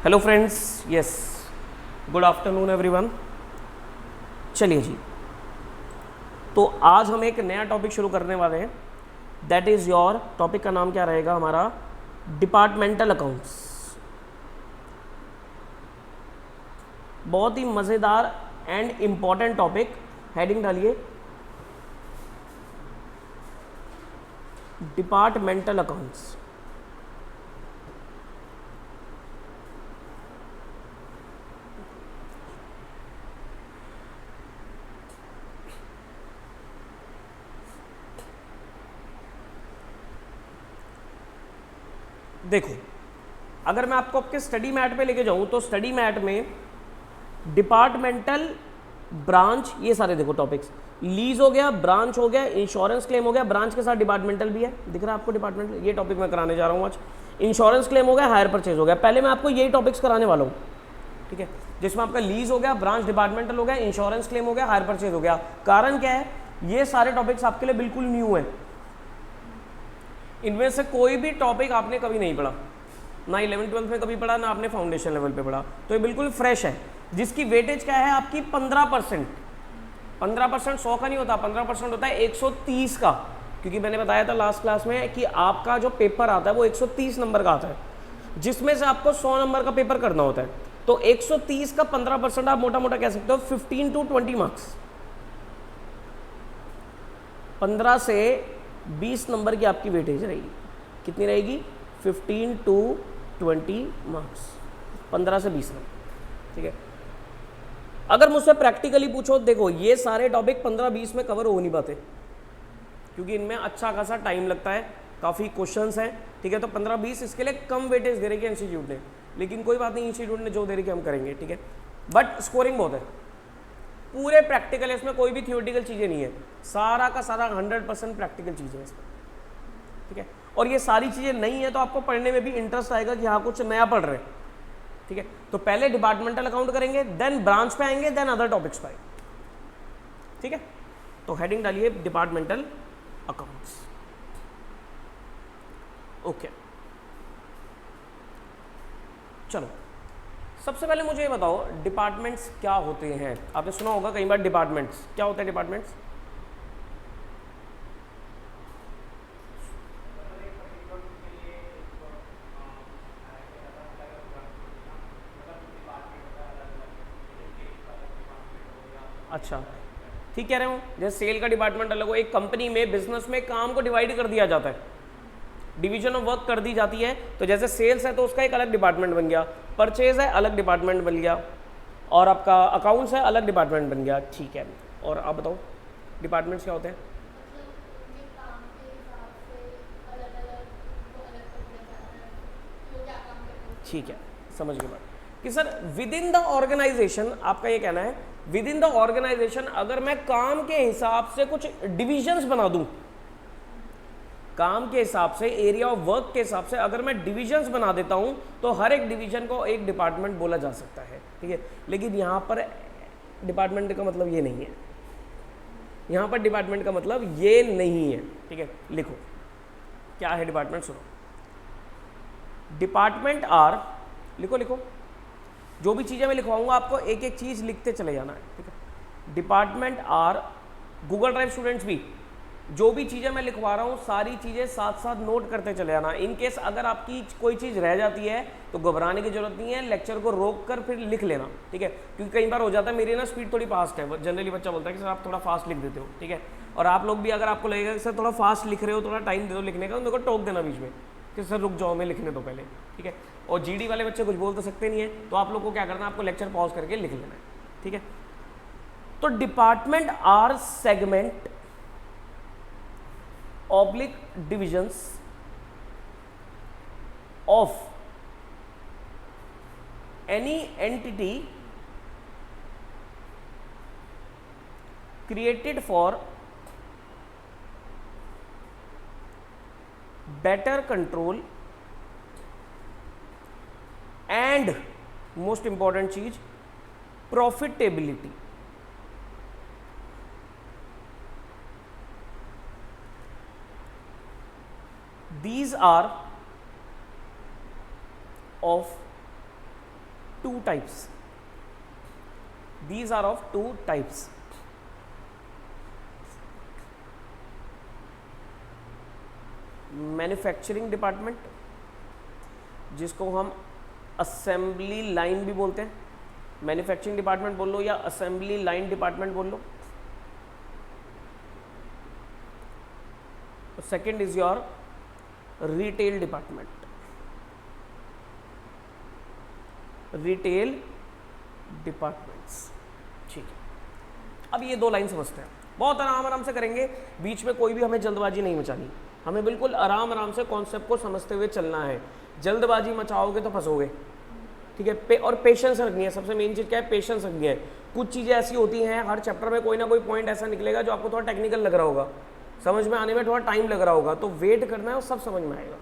Hello friends, yes, good afternoon everyone. चलिए जी, तो आज हम एक नया टॉपिक शुरू करने वाले हैं। दैट इज़ योर टॉपिक का नाम क्या रहेगा हमारा? Departmental accounts. बहुत ही मज़ेदार एंड इम्पॉर्टेंट टॉपिक। हेडिंग डालिए, डिपार्टमेंटल अकाउंट्स। देखो, अगर मैं आपको आपके स्टडी मैट पे लेके जाऊं तो स्टडी मैट में डिपार्टमेंटल, ब्रांच, ये सारे देखो टॉपिक्स। लीज हो गया, ब्रांच हो गया, इंश्योरेंस क्लेम हो गया, ब्रांच के साथ डिपार्टमेंटल भी है। दिख रहा है आपको डिपार्टमेंटल? ये टॉपिक मैं कराने जा रहा हूँ आज। इंश्योरेंस क्लेम हो गया, हायर परचेज हो गया। पहले मैं आपको यही टॉपिक्स कराने वाला हूँ, ठीक है, जिसमें आपका लीज हो गया, ब्रांच डिपार्टमेंटल हो गया, इंश्योरेंस क्लेम हो गया, हायर परचेज हो गया। कारण क्या है? ये सारे टॉपिक्स आपके लिए बिल्कुल न्यू है। इनमें से कोई भी टॉपिक आपने कभी नहीं पढ़ा, ना 11th-12th में कभी पढ़ा, ना आपने फाउंडेशन लेवल पे पढ़ा। तो ये बिल्कुल फ्रेश है, जिसकी वेटेज क्या है आपकी? 15%। 15% 100 का नहीं होता, 15% होता है 130 का। क्योंकि मैंने बताया था लास्ट क्लास में कि आपका जो पेपर आता है वो 130 नंबर का आता है, जिसमें से आपको 100 नंबर का पेपर करना होता है। तो 130 का 15% आप मोटा मोटा कह सकते हो 15 to 20 मार्क्स। 15 से 20 नंबर की आपकी वेटेज रहेगी। कितनी रहेगी? 15 to 20 मार्क्स, 15 से 20 नंबर, ठीक है। अगर मुझसे प्रैक्टिकली पूछो, देखो ये सारे टॉपिक 15-20 में कवर हो नहीं पाते, क्योंकि इनमें अच्छा खासा टाइम लगता है, काफ़ी क्वेश्चंस हैं, ठीक है। तो 15-20 इसके लिए कम वेटेज दे रखी है इंस्टीट्यूट ने, लेकिन कोई बात नहीं, इंस्टीट्यूट ने जो दे रखी है हम करेंगे, ठीक है। बट स्कोरिंग बहुत है, पूरे प्रैक्टिकल है, इसमें कोई भी थियोरेटिकल चीज़ें नहीं है, सारा का सारा 100% प्रैक्टिकल चीज़ें हैं इसमें, ठीक है। और ये सारी चीज़ें नहीं है तो आपको पढ़ने में भी इंटरेस्ट आएगा कि हाँ कुछ नया पढ़ रहे हैं, ठीक है। तो पहले डिपार्टमेंटल अकाउंट करेंगे, देन ब्रांच पे आएंगे, देन अदर टॉपिक्स पे आएंगे, ठीक है। तो हेडिंग डालिए डिपार्टमेंटल अकाउंट्स, ओके। चलो, सबसे पहले मुझे ये बताओ डिपार्टमेंट्स क्या होते हैं। आपने सुना होगा कई बार डिपार्टमेंट्स। क्या होता है डिपार्टमेंट्स? अच्छा, ठीक कह रहे हो। जैसे सेल का डिपार्टमेंट अलग हो, एक कंपनी में, बिजनेस में काम को डिवाइड कर दिया जाता है, डिवीजन ऑफ वर्क कर दी जाती है। तो जैसे सेल्स है तो उसका एक अलग डिपार्टमेंट बन गया, परचेज है अलग डिपार्टमेंट बन गया, और आपका अकाउंट्स है अलग डिपार्टमेंट बन गया, ठीक है। और आप बताओ डिपार्टमेंट्स क्या होते हैं? ठीक है, समझ गए बात कि sir within the organization, आपका ये कहना है विद इन द ऑर्गेनाइजेशन अगर मैं काम के हिसाब से कुछ डिविजन्स बना दूं, काम के हिसाब से, एरिया ऑफ वर्क के हिसाब से अगर मैं डिविजन्स बना देता हूं तो हर एक डिवीजन को एक डिपार्टमेंट बोला जा सकता है, ठीक है। लेकिन यहां पर डिपार्टमेंट का मतलब ये नहीं है, यहां पर डिपार्टमेंट का मतलब ये नहीं है, ठीक है। लिखो क्या है डिपार्टमेंट, सुनो। डिपार्टमेंट आर, लिखो लिखो, जो भी चीज़ें मैं लिखवाऊंगा आपको एक एक चीज़ लिखते चले जाना है, ठीक है। Department are, Google drive students भी, जो भी चीज़ें मैं लिखवा रहा हूँ सारी चीज़ें साथ साथ नोट करते चले जाना। इन केस अगर आपकी कोई चीज़ रह जाती है तो घबराने की जरूरत नहीं है, लेक्चर को रोक कर फिर लिख लेना, ठीक है। क्योंकि कई बार हो जाता है, मेरी ना स्पीड थोड़ी फास्ट है, जनरली बच्चा बोलता है कि सर आप थोड़ा फास्ट लिख देते हो, ठीक है। और आप लोग भी अगर आपको लगेगा कि सर थोड़ा फास्ट लिख रहे हो, थोड़ा टाइम दे दो लिखने का, उनको टोक देना बीच में कि सर रुक जाओ मैं लिखने दो पहले, ठीक है। और जीडी वाले बच्चे कुछ बोल तो सकते नहीं है, तो आप लोग को क्या करना है, आपको लेक्चर पॉज करके लिख लेना है, ठीक है। तो department are segment oblique divisions of any entity created for better control and most important चीज profitability। These are of 2 types. These are of 2 types. Manufacturing department, जिसको हम असेंबली लाइन भी बोलते हैं, मैन्युफैक्चरिंग डिपार्टमेंट बोल लो या असेंबली लाइन डिपार्टमेंट बोल लो. Second is your retail department. Retail departments. ठीक है, अब ये 2 लाइन समझते हैं, बहुत आराम से करेंगे, बीच में कोई भी हमें जल्दबाजी नहीं मचानी, हमें बिल्कुल आराम से कॉन्सेप्ट को समझते हुए चलना है. जल्दबाजी मचाओगे तो फंसोगे. ठीक है, और पेशेंस रखनी है. सबसे मेन चीज़ क्या है? पेशेंस रखनी है. कुछ चीज़ें ऐसी होती हैं, हर चैप्टर में कोई ना कोई पॉइंट ऐसा निकलेगा जो आपको थोड़ा टेक्निकल लग रहा होगा, समझ में आने में थोड़ा टाइम लग रहा होगा, तो वेट करना है और सब समझ में आएगा.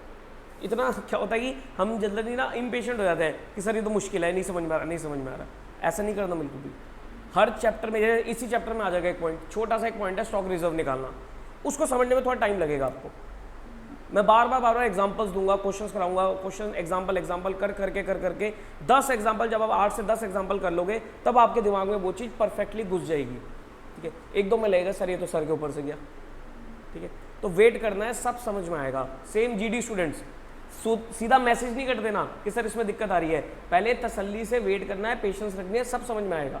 इतना क्या होता है कि हम जल्दी ना इम्पेशेंट हो जाते हैं कि सर ये तो मुश्किल है, नहीं समझ में आ रहा. ऐसा नहीं करना बिल्कुल भी. हर चैप्टर में, इसी चैप्टर में आ जाएगा एक पॉइंट, छोटा सा एक पॉइंट है स्टॉक रिजर्व निकालना, उसको समझने में थोड़ा टाइम लगेगा आपको. मैं बार बार एग्जांपल्स दूंगा, क्वेश्चंस कराऊंगा, क्वेश्चन एग्जांपल कर करके 10 एग्जांपल, जब आप 8 से 10 एग्जांपल कर लोगे तब आपके दिमाग में वो चीज़ परफेक्टली घुस जाएगी. ठीक है, 1-2 में लगेगा सर ये तो सर के ऊपर से गया. ठीक है, तो वेट करना है, सब समझ में आएगा. सेम जीडी स्टूडेंट्स, सीधा मैसेज नहीं कर देना कि सर इसमें दिक्कत आ रही है, पहले तसल्ली से वेट करना है, पेशेंस रखनी है, सब समझ में आएगा.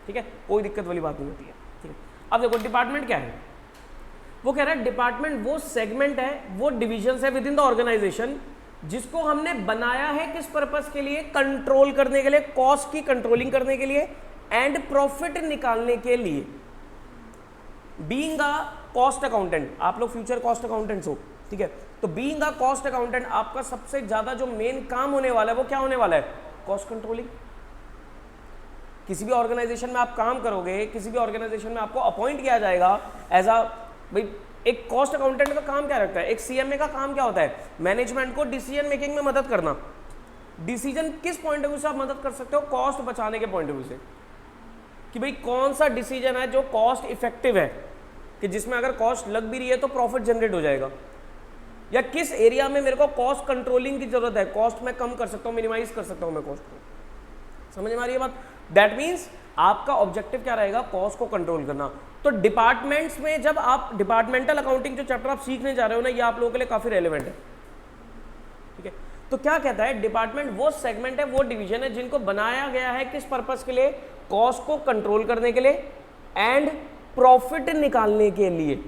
ठीक है, कोई दिक्कत वाली बात नहीं होती है. ठीक है, अब देखो डिपार्टमेंट क्या है. वो कह रहा है डिपार्टमेंट वो सेगमेंट है, वो डिविजन है विद इन द ऑर्गेनाइजेशन, जिसको हमने बनाया है किस पर्पस के लिए? कंट्रोल करने के लिए, कॉस्ट की कंट्रोलिंग करने के लिए एंड प्रॉफिट निकालने के लिए. बीइंग अ कॉस्ट अकाउंटेंट, आप लोग फ्यूचर कॉस्ट अकाउंटेंट्स हो. ठीक है, तो बीइंग अ कॉस्ट अकाउंटेंट आपका सबसे ज्यादा जो मेन काम होने वाला है वो क्या होने वाला है? Cost controlling. किसी भी ऑर्गेनाइजेशन में आप काम करोगे, किसी भी ऑर्गेनाइजेशन में आपको अपॉइंट किया जाएगा एज अ, भाई एक कॉस्ट अकाउंटेंट का काम क्या रखता है? एक सीएमए का काम क्या होता है? मैनेजमेंट को डिसीजन मेकिंग में मदद करना. डिसीजन किस पॉइंट ऑफ व्यू से आप मदद कर सकते हो? कॉस्ट बचाने के पॉइंट ऑफ व्यू से, कि भाई कौन सा डिसीजन है जो कॉस्ट इफेक्टिव है, कि जिसमें अगर कॉस्ट लग भी रही है तो प्रॉफिट जनरेट हो जाएगा, या किस एरिया में मेरे को कॉस्ट कंट्रोलिंग की जरूरत है, कॉस्ट मैं कम कर सकता हूँ, मिनिमाइज कर सकता हूँ मैं कॉस्ट को. समझ में आ रही है बात? दैट मीन्स आपका ऑब्जेक्टिव क्या रहेगा? कॉस्ट को कंट्रोल करना. तो डिपार्टमेंट्स में जब आप डिपार्टमेंटल अकाउंटिंग जो चैप्टर आप सीखने जा रहे हो ना, ये आप लोगों के लिए काफी रेलेवेंट है. ठीक है, तो क्या कहता है? डिपार्टमेंट वो सेगमेंट है, वो डिवीजन है जिनको बनाया गया है किस पर्पस के लिए? कॉस्ट को कंट्रोल करने के लिए एंड प्रॉफिट निकालने के लिए.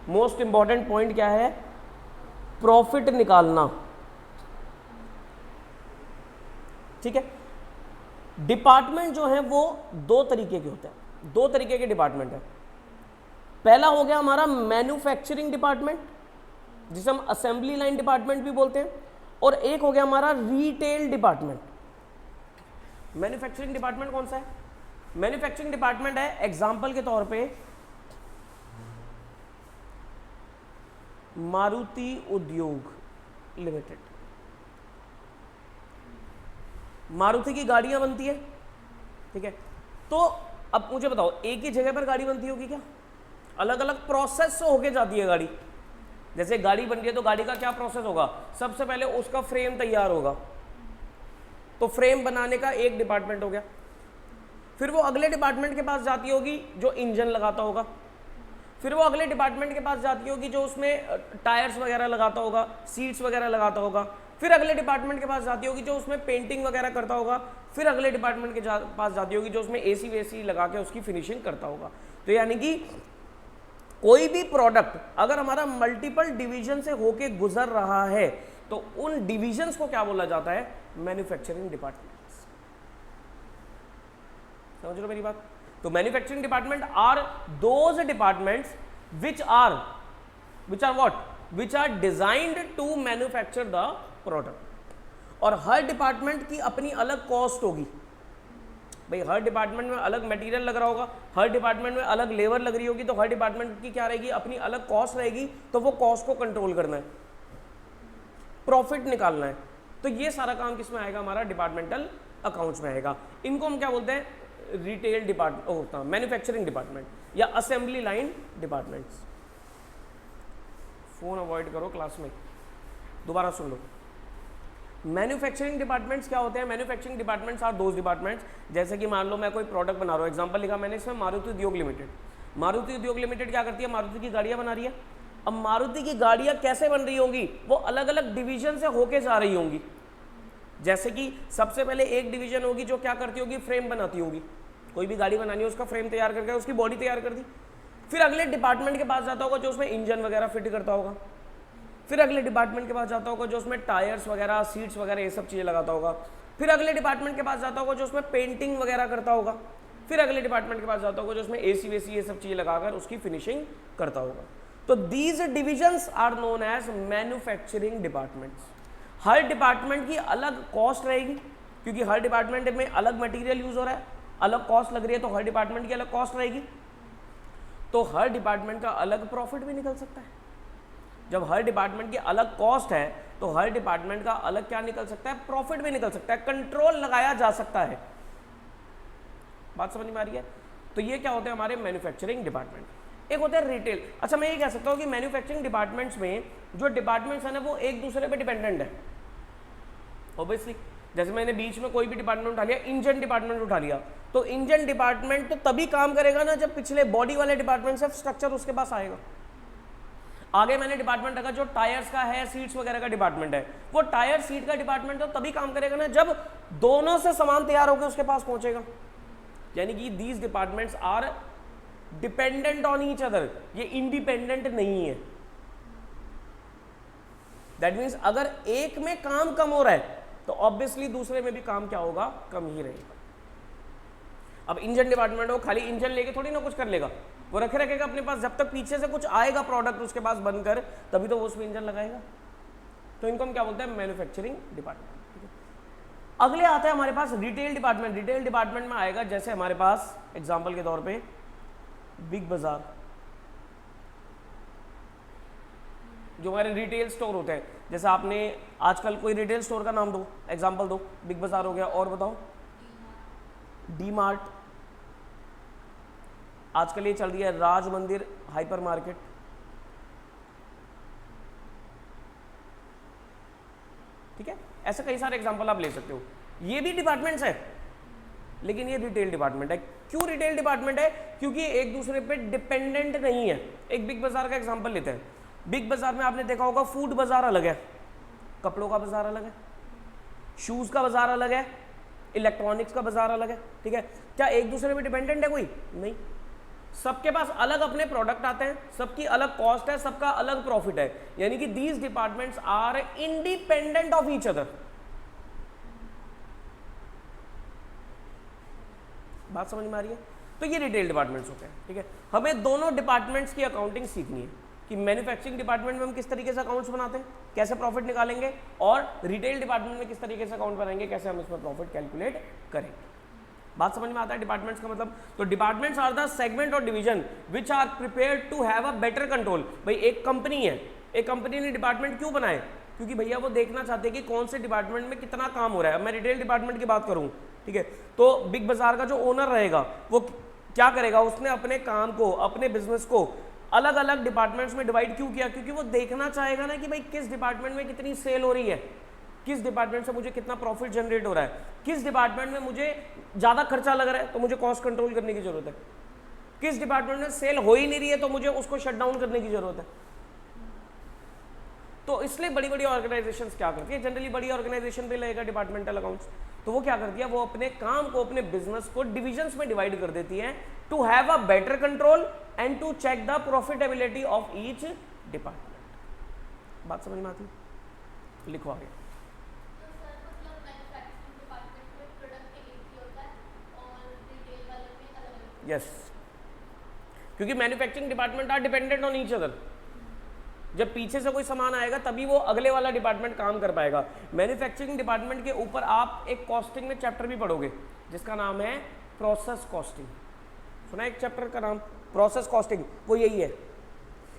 मोस्ट इंपॉर्टेंट पॉइंट क्या है? प्रॉफिट निकालना. ठीक है, डिपार्टमेंट जो है वो 2 तरीके के होते हैं, 2 तरीके के डिपार्टमेंट है. पहला हो गया हमारा मैन्युफैक्चरिंग डिपार्टमेंट, जिसे हम असेंबली लाइन डिपार्टमेंट भी बोलते हैं, और एक हो गया हमारा रिटेल डिपार्टमेंट. मैन्युफैक्चरिंग डिपार्टमेंट कौन सा है? मैन्युफैक्चरिंग डिपार्टमेंट है, एग्जांपल के तौर पे मारुति उद्योग लिमिटेड. मारुति की गाड़ियां बनती है. ठीक है, तो अब मुझे बताओ, एक ही जगह पर गाड़ी बनती होगी क्या? अलग अलग प्रोसेस से होके जाती है गाड़ी. जैसे गाड़ी बन रही है तो गाड़ी का क्या प्रोसेस होगा? सबसे पहले उसका फ्रेम तैयार होगा, तो फ्रेम बनाने का एक डिपार्टमेंट हो गया. फिर वो अगले डिपार्टमेंट के पास जाती होगी जो इंजन लगाता होगा. फिर वो अगले डिपार्टमेंट के पास जाती होगी जो उसमें टायर्स वगैरह लगाता होगा, सीट्स वगैरह लगाता होगा. फिर अगले डिपार्टमेंट के पास जाती होगी जो उसमें पेंटिंग वगैरह करता होगा. फिर अगले डिपार्टमेंट के पास जाती होगी जो उसमें एसी वेसी लगा के उसकी फिनिशिंग करता होगा. तो यानी कि कोई भी प्रोडक्ट अगर हमारा मल्टीपल डिवीजन से होके गुजर रहा है तो उन डिविजन्स को क्या बोला जाता है? Manufacturing departments. समझ लो मेरी बात. तो manufacturing department are those departments which are what? Which are designed to manufacture the product. और हर डिपार्टमेंट की अपनी अलग कॉस्ट होगी. भाई हर डिपार्टमेंट में अलग मटेरियल लग रहा होगा, हर डिपार्टमेंट में अलग लेबर लग रही होगी, तो हर डिपार्टमेंट की क्या रहेगी? अपनी अलग कॉस्ट रहेगी. तो वो कॉस्ट को कंट्रोल करना है, प्रॉफिट निकालना है. तो ये सारा काम किस में आएगा? हमारा डिपार्टमेंटल अकाउंट्स में आएगा. इनको हम क्या बोलते हैं? रिटेल डिपार्टमेंट होता है, मैन्युफैक्चरिंग डिपार्टमेंट या assembly line departments. Phone avoid करो क्लास में, दोबारा सुन लो. मैन्युफैक्चरिंग डिपार्टमेंट्स क्या होते हैं? Manufacturing departments are those departments, जैसे कि मान लो मैं कोई प्रोडक्ट बना रहा हूँ, एग्जांपल लिखा मैंने इसमें मारुति उद्योग लिमिटेड। मारुति उद्योग लिमिटेड क्या करती है? मारुति की गाड़ियाँ बना रही है। अब मारुति की गाड़ियाँ कैसे बन रही होंगी? वो अलग अलग डिवीजन से होके जा रही होंगी। जैसे कि सबसे पहले एक डिवीजन होगी जो क्या करती होगी? फ्रेम बनाती होगी। कोई भी गाड़ी बनानी है उसका फ्रेम तैयार करके उसकी बॉडी तैयार कर दी। फिर अगले डिपार्टमेंट के पास जाता होगा जो उसमें इंजन वगैरह फिट करता होगा। फिर अगले डिपार्टमेंट के पास जाता होगा जो उसमें टायर्स वगैरह, सीट्स वगैरह ये सब चीज़ें लगाता होगा। फिर अगले डिपार्टमेंट के पास जाता होगा जो उसमें पेंटिंग वगैरह करता होगा। फिर अगले डिपार्टमेंट के पास जाता होगा जो उसमें एसी वेसी ये सब चीज़ें लगाकर उसकी फिनिशिंग करता होगा। तो these divisions are known as manufacturing departments. हर डिपार्टमेंट की अलग कॉस्ट रहेगी, क्योंकि हर डिपार्टमेंट में अलग मटेरियल यूज हो रहा है, अलग कॉस्ट लग रही है, तो हर डिपार्टमेंट की अलग कॉस्ट रहेगी। तो हर डिपार्टमेंट का अलग प्रॉफिट भी निकल सकता है। जब हर डिपार्टमेंट की अलग कॉस्ट है तो हर डिपार्टमेंट का अलग क्या निकल सकता है? प्रॉफिट भी निकल सकता है, कंट्रोल लगाया जा सकता है। बात समझ में आ रही है? तो ये क्या होते हैं हमारे मैन्युफैक्चरिंग डिपार्टमेंट। एक होते हैं रिटेल। अच्छा, मैं ये कह सकता हूँ कि मैन्युफैक्चरिंग डिपार्टमेंट्स में जो डिपार्टमेंट्स है ना वो एक दूसरे पे डिपेंडेंट है ऑब्वियसली। जैसे मैंने बीच में कोई भी डिपार्टमेंट उठा लिया, इंजन डिपार्टमेंट उठा लिया, तो इंजन डिपार्टमेंट तो तभी काम करेगा ना जब पिछले बॉडी वाले डिपार्टमेंट से स्ट्रक्चर उसके पास आएगा। आगे मैंने डिपार्टमेंट रखा जो टायर्स का है, सीट्स वगैरह का डिपार्टमेंट है, वो टायर सीट का डिपार्टमेंट तो तभी काम करेगा ना जब दोनों से सामान तैयार होकर उसके पास पहुंचेगा। यानी कि these departments are dependent on each other, ये इंडिपेंडेंट नहीं है। दैट मीन्स अगर एक में काम कम हो रहा है तो ऑब्वियसली दूसरे में भी काम क्या होगा? कम ही रहेगा। अब इंजन डिपार्टमेंट हो, खाली इंजन लेके थोड़ी ना कुछ कर लेगा, वो रखे रखेगा अपने पास, जब तक पीछे से कुछ आएगा प्रोडक्ट उसके पास बनकर तभी तो वो उसमें इंजन लगाएगा। तो इनको हम क्या बोलते हैं? Manufacturing department. अगले आता है हमारे पास रिटेल डिपार्टमेंट। रिटेल डिपार्टमेंट में आएगा जैसे हमारे पास एग्जांपल के तौर पे बिग बाजार, जो हमारे रिटेल स्टोर होते हैं। जैसे आपने आजकल कोई रिटेल स्टोर का नाम दो, एग्जांपल दो। बिग बाजार हो गया, और बताओ? डी मार्ट, आजकल ये चल रही है राज मंदिर हाइपर मार्केट, ठीक है। ऐसे कई सारे एग्जांपल आप ले सकते हो। ये भी डिपार्टमेंट्स है लेकिन ये रिटेल डिपार्टमेंट है। क्यों रिटेल डिपार्टमेंट है? क्योंकि एक दूसरे पे डिपेंडेंट नहीं है। एक बिग बाजार का एग्जांपल लेते हैं। बिग बाजार में आपने देखा होगा फूड बाजार अलग है, कपड़ों का बाजार अलग है, शूज का बाजार अलग है, इलेक्ट्रॉनिक्स का बाजार अलग है, ठीक है। क्या एक दूसरे पे डिपेंडेंट है? कोई नहीं। सबके पास अलग अपने प्रोडक्ट आते हैं, सबकी अलग कॉस्ट है, सबका अलग प्रॉफिट है। यानी कि these departments are independent of each other. बात समझ में आ रही है? तो ये रिटेल डिपार्टमेंट्स होते हैं, ठीक है। हमें दोनों डिपार्टमेंट्स की अकाउंटिंग सीखनी है कि मैन्युफैक्चरिंग डिपार्टमेंट में हम किस तरीके से अकाउंट्स बनाते हैं, कैसे प्रॉफिट निकालेंगे, और रिटेल डिपार्टमेंट में किस तरीके से अकाउंट बनाएंगे, कैसे हम इसमें प्रॉफिट कैलकुलेट करेंगे। बात समझ में आता है डिपार्टमेंट्स का मतलब? तो डिपार्टमेंट्स आर द सेगमेंट और division which are prepared to have a better control. भाई एक कंपनी है, एक कंपनी ने डिपार्टमेंट क्यों बनाए? क्योंकि भैया वो देखना चाहते हैं कि कौन से डिपार्टमेंट में कितना काम हो रहा है। अब मैं रिटेल डिपार्टमेंट की बात करूं, ठीक है, तो बिग बाजार का जो ओनर रहेगा वो क्या करेगा? उसने अपने काम को, अपने बिजनेस को अलग अलग डिपार्टमेंट्स में डिवाइड क्यों किया? क्योंकि वो देखना चाहेगा ना कि भाई किस डिपार्टमेंट में कितनी सेल हो रही है, किस डिपार्टमेंट से मुझे कितना प्रॉफिट जनरेट हो रहा है, किस डिपार्टमेंट में मुझे ज़्यादा खर्चा लग रहा है तो मुझे कॉस्ट कंट्रोल करने की जरूरत है, किस डिपार्टमेंट में सेल हो ही नहीं रही है तो मुझे उसको शट डाउन करने की जरूरत है। तो इसलिए बड़ी बड़ी ऑर्गेनाइजेशंस क्या करती है? जनरली बड़ी ऑर्गेनाइजेशन पे लगेगा डिपार्टमेंटल अकाउंट्स, तो वो क्या करती है? वो अपने काम को, अपने बिजनेस को डिविजन्स में डिवाइड कर देती है to have a better control and to check the profitability of each department. बात समझ में आती है? लिखो आगे। यस, क्योंकि manufacturing department are dependent on each other. जब पीछे से कोई सामान आएगा तभी वो अगले वाला डिपार्टमेंट काम कर पाएगा। मैन्युफैक्चरिंग डिपार्टमेंट के ऊपर आप एक कॉस्टिंग में चैप्टर भी पढ़ोगे जिसका नाम है प्रोसेस कॉस्टिंग। सुना एक चैप्टर का नाम प्रोसेस कॉस्टिंग? वो यही है।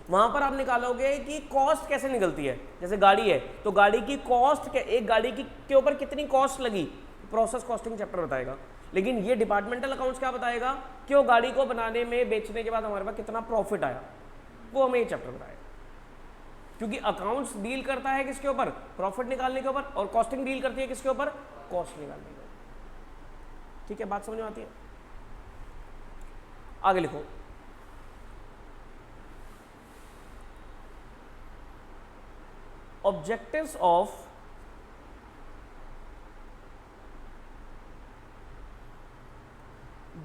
वहां पर आप निकालोगे कि कॉस्ट कैसे निकलती है। जैसे गाड़ी है तो गाड़ी की कॉस्ट, एक गाड़ी की के ऊपर कितनी कॉस्ट लगी, प्रोसेस कॉस्टिंग चैप्टर बताएगा। लेकिन ये डिपार्टमेंटल अकाउंट्स क्या बताएगा कि वो गाड़ी को बनाने में, बेचने के बाद हमारे पास कितना प्रॉफिट आया, वो हमें ये चैप्टर बताएगा। क्योंकि अकाउंट्स डील करता है किसके ऊपर, प्रॉफिट निकालने के ऊपर, और कॉस्टिंग डील करती है किसके ऊपर, कॉस्ट निकालने के ऊपर। ठीक है, बात समझ में आती है? आगे लिखो, objectives of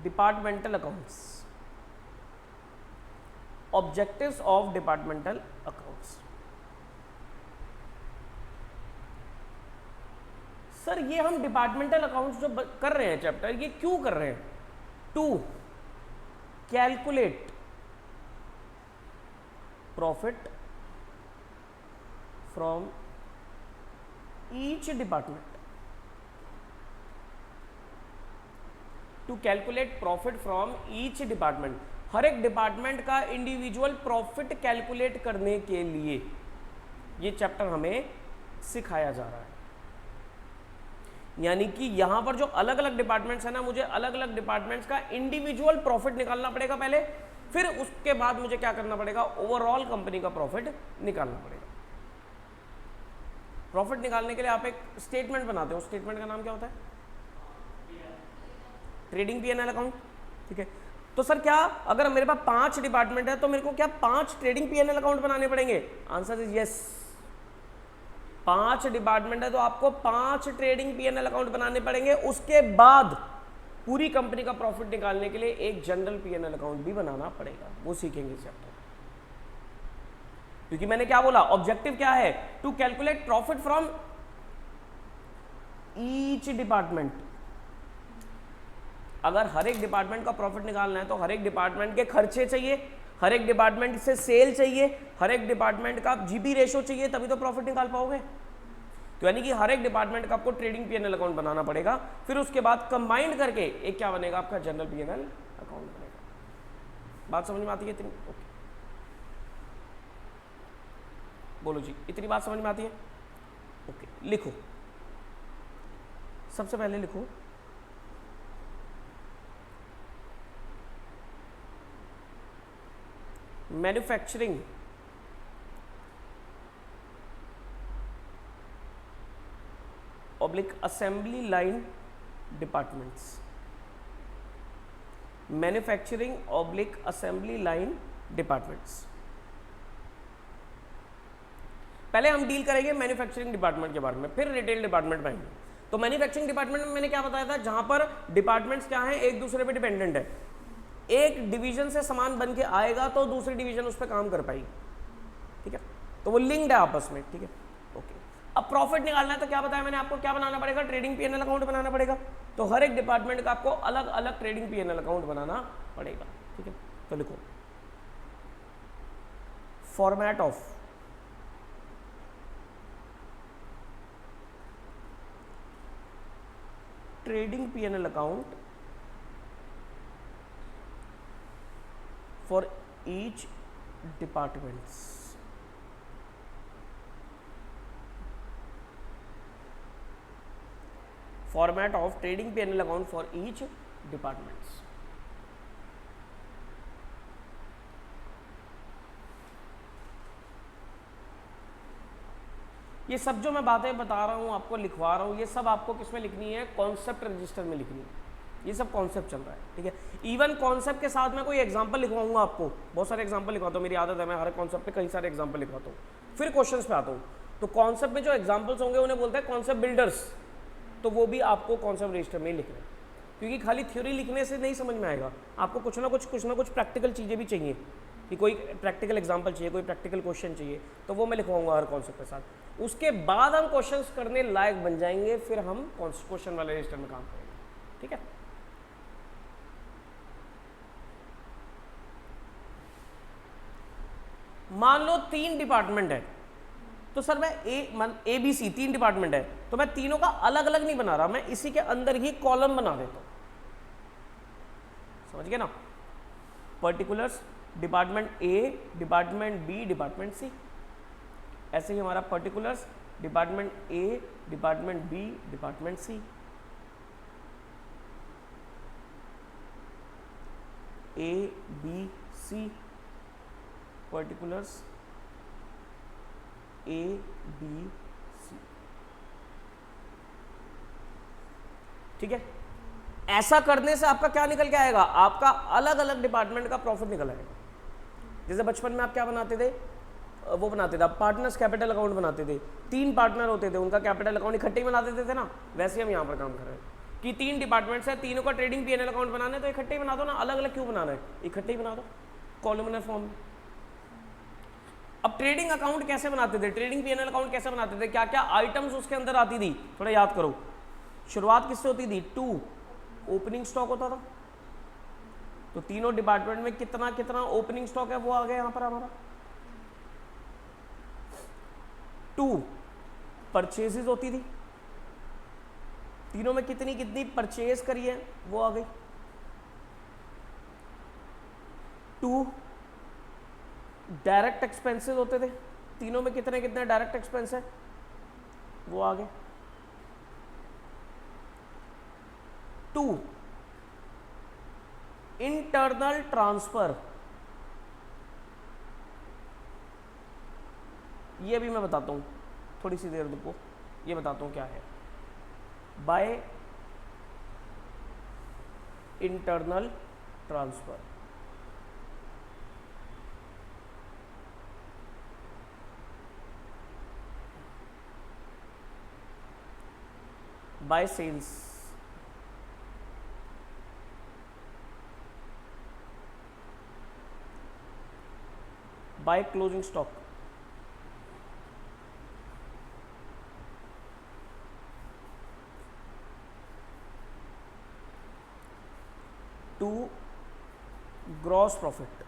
departmental accounts, objectives of departmental accounts. Sir ये हम डिपार्टमेंटल अकाउंट्स जो कर रहे हैं चैप्टर, ये क्यों कर रहे हैं? To calculate profit from each department, to calculate profit from each department. हर एक डिपार्टमेंट का इंडिविजुअल प्रॉफिट कैलकुलेट करने के लिए ये चैप्टर हमें सिखाया जा रहा है। यानी कि यहां पर जो अलग अलग डिपार्टमेंट्स है ना, मुझे अलग अलग डिपार्टमेंट्स का इंडिविजुअल प्रॉफिट निकालना पड़ेगा पहले, फिर उसके बाद मुझे क्या करना पड़ेगा, ओवरऑल कंपनी का प्रॉफिट निकालना पड़ेगा। प्रॉफिट निकालने के लिए आप एक स्टेटमेंट बनाते हो, स्टेटमेंट का नाम क्या होता है? Trading P&L account. ठीक है, तो सर क्या अगर मेरे पास 5 डिपार्टमेंट है तो मेरे को क्या 5 ट्रेडिंग P&L अकाउंट बनाने पड़ेंगे? Answer is yes. 5 डिपार्टमेंट है तो आपको 5 ट्रेडिंग P&L अकाउंट बनाने पड़ेंगे। उसके बाद पूरी कंपनी का प्रॉफिट निकालने के लिए एक जनरल P&L अकाउंट भी बनाना पड़ेगा, वो सीखेंगे चैप्टर। क्योंकि मैंने क्या बोला, ऑब्जेक्टिव क्या है? To calculate profit from each department. अगर हर एक डिपार्टमेंट का प्रॉफिट निकालना है तो हर एक डिपार्टमेंट के खर्चे चाहिए, हर एक डिपार्टमेंट से सेल चाहिए, हर एक डिपार्टमेंट का जीपी रेशो चाहिए, तभी तो प्रॉफिट निकाल पाओगे। तो यानी कि हर एक डिपार्टमेंट का आपको ट्रेडिंग P&L अकाउंट बनाना पड़ेगा, फिर उसके बाद कंबाइंड करके एक क्या बनेगा, आपका जनरल P&L अकाउंट बनेगा। बात समझ में आती है इतनी? ओके, बोलो जी, इतनी बात समझ में आती है? ओके, लिखो, सबसे पहले लिखो manufacturing oblique assembly line departments, manufacturing oblique assembly line departments. पहले हम डील करेंगे मैन्युफैक्चरिंग डिपार्टमेंट के बारे में, फिर रिटेल डिपार्टमेंट में आएंगे। तो मैन्युफैक्चरिंग डिपार्टमेंट में मैंने क्या बताया था, जहां पर डिपार्टमेंट्स क्या हैं, एक दूसरे पे डिपेंडेंट है। एक डिवीजन से सामान बन के आएगा तो दूसरी डिवीजन उस पर काम कर पाएगी। ठीक है, तो वो लिंक्ड है आपस में। ठीक है, ओके। अब प्रॉफिट निकालना है तो क्या बताया मैंने आपको, क्या बनाना पड़ेगा, ट्रेडिंग P&L अकाउंट बनाना पड़ेगा। तो हर एक डिपार्टमेंट का आपको अलग अलग ट्रेडिंग P&L अकाउंट बनाना पड़ेगा। ठीक है, तो लिखो format of trading P&L account for each departments. Format of trading P&L account for each departments. ये सब जो मैं बातें बता रहा हूं आपको, लिखवा रहा हूं, ये सब आपको किसमें लिखनी है, कॉन्सेप्ट रजिस्टर में लिखनी है। ये सब कॉन्सेप्ट चल रहा है। ठीक है, इवन कॉन्सेप्ट के साथ मैं कोई एग्जांपल लिखवाऊंगा आपको, बहुत सारे एग्जांपल लिखवाता हूँ, मेरी आदत है, मैं हर कॉन्सेप्ट पे कई सारे एग्जांपल लिखवाता हूँ, फिर क्वेश्चंस पे आता हूँ। तो कॉन्सेप्ट में जो एग्जांपल्स होंगे उन्हें बोलते हैं कॉन्सेप्ट बिल्डर्स, तो वो भी आपको कॉन्सेप्ट रजिस्टर में लिखना है। क्योंकि खाली थ्योरी लिखने से नहीं समझ में आएगा, आपको कुछ ना कुछ प्रैक्टिकल चीज़ें भी चाहिए, कि कोई प्रैक्टिकल एग्जांपल चाहिए, कोई प्रैक्टिकल क्वेश्चन चाहिए, तो वो मैं लिखवाऊंगा हर कॉन्सेप्ट के साथ। उसके बाद हम क्वेश्चंस करने लायक बन जाएंगे, फिर हम क्वेश्चन वाले रजिस्टर में काम करेंगे। ठीक है, मान लो 3 डिपार्टमेंट है, तो सर मैं ए बी सी 3 डिपार्टमेंट है, तो मैं तीनों का अलग अलग नहीं बना रहा, मैं इसी के अंदर ही कॉलम बना देता हूं। समझ गए ना? Particulars department A, department B, department C. ऐसे ही हमारा particulars department A, department B, department C. A B C particulars A B C। ठीक है, ऐसा करने से आपका क्या निकल के आएगा, आपका अलग अलग डिपार्टमेंट का प्रॉफिट निकल आएगा। जैसे बचपन में आप क्या बनाते थे, वो बनाते थे आप पार्टनर्स कैपिटल अकाउंट बनाते थे, 3 पार्टनर होते थे, उनका कैपिटल अकाउंट इकट्ठे ही बना देते थे ना। वैसे हम यहाँ पर काम कर रहे हैं कि 3 डिपार्टमेंट्स है, तीनों का ट्रेडिंग पीएनएल अकाउंट बनाना है, तो इकट्ठे ही बना दो ना, अलग अलग क्यों बनाना है, इकट्ठे ही बना दो कॉलमनर फॉर्म में। अब ट्रेडिंग अकाउंट कैसे बनाते थे, ट्रेडिंग पीएनएल अकाउंट कैसे बनाते थे, क्या क्या आइटम्स उसके अंदर आती थी, थोड़ा याद करो। शुरुआत किससे होती थी, 2 ओपनिंग स्टॉक होता था, तो तीनों डिपार्टमेंट में कितना कितना ओपनिंग स्टॉक है वो आ गया यहां पर हमारा। 2 परचेजेस होती थी, तीनों में कितनी कितनी परचेज करी है वो आ गई। 2 डायरेक्ट एक्सपेंसेस होते थे, तीनों में कितने कितने डायरेक्ट एक्सपेंस है वो आ गए। 2 इंटरनल ट्रांसफर, ये भी मैं बताता हूं, थोड़ी सी देर रुको, ये बताता हूं क्या है। By internal transfer, by sales, by closing stock, to gross profit,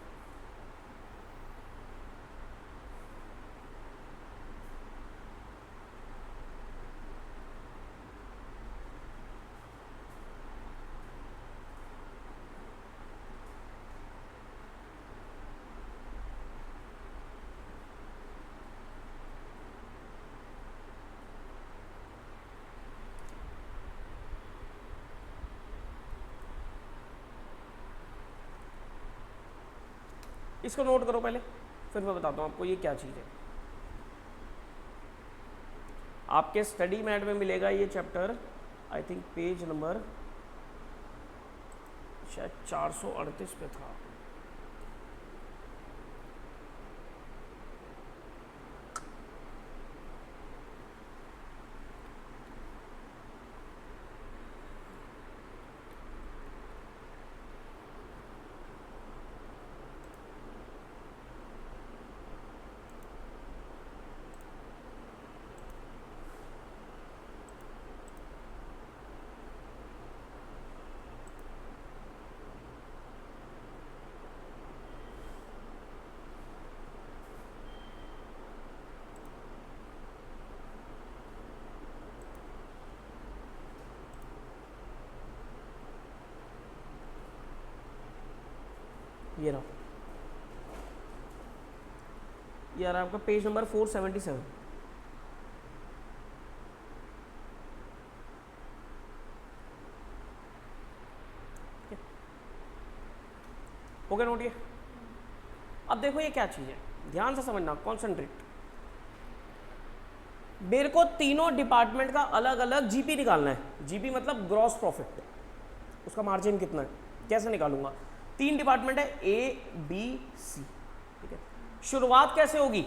इसको नोट करो पहले, फिर मैं बताता हूं आपको ये क्या चीज़ है। आपके स्टडी मैट में मिलेगा ये chapter, I think page number शायद 438 पे था। ये रहा, ये आ रहा आपका पेज नंबर 477। हो गया नोट ये। अब देखो ये क्या चीज़ है, ध्यान से समझना, कॉन्सेंट्रेट। मेरे को तीनों डिपार्टमेंट का अलग अलग जीपी निकालना है, जीपी मतलब ग्रॉस प्रॉफिट, उसका मार्जिन कितना है, कैसे निकालूंगा। 3 डिपार्टमेंट है, ए बी सी, ठीक है। शुरुआत कैसे होगी,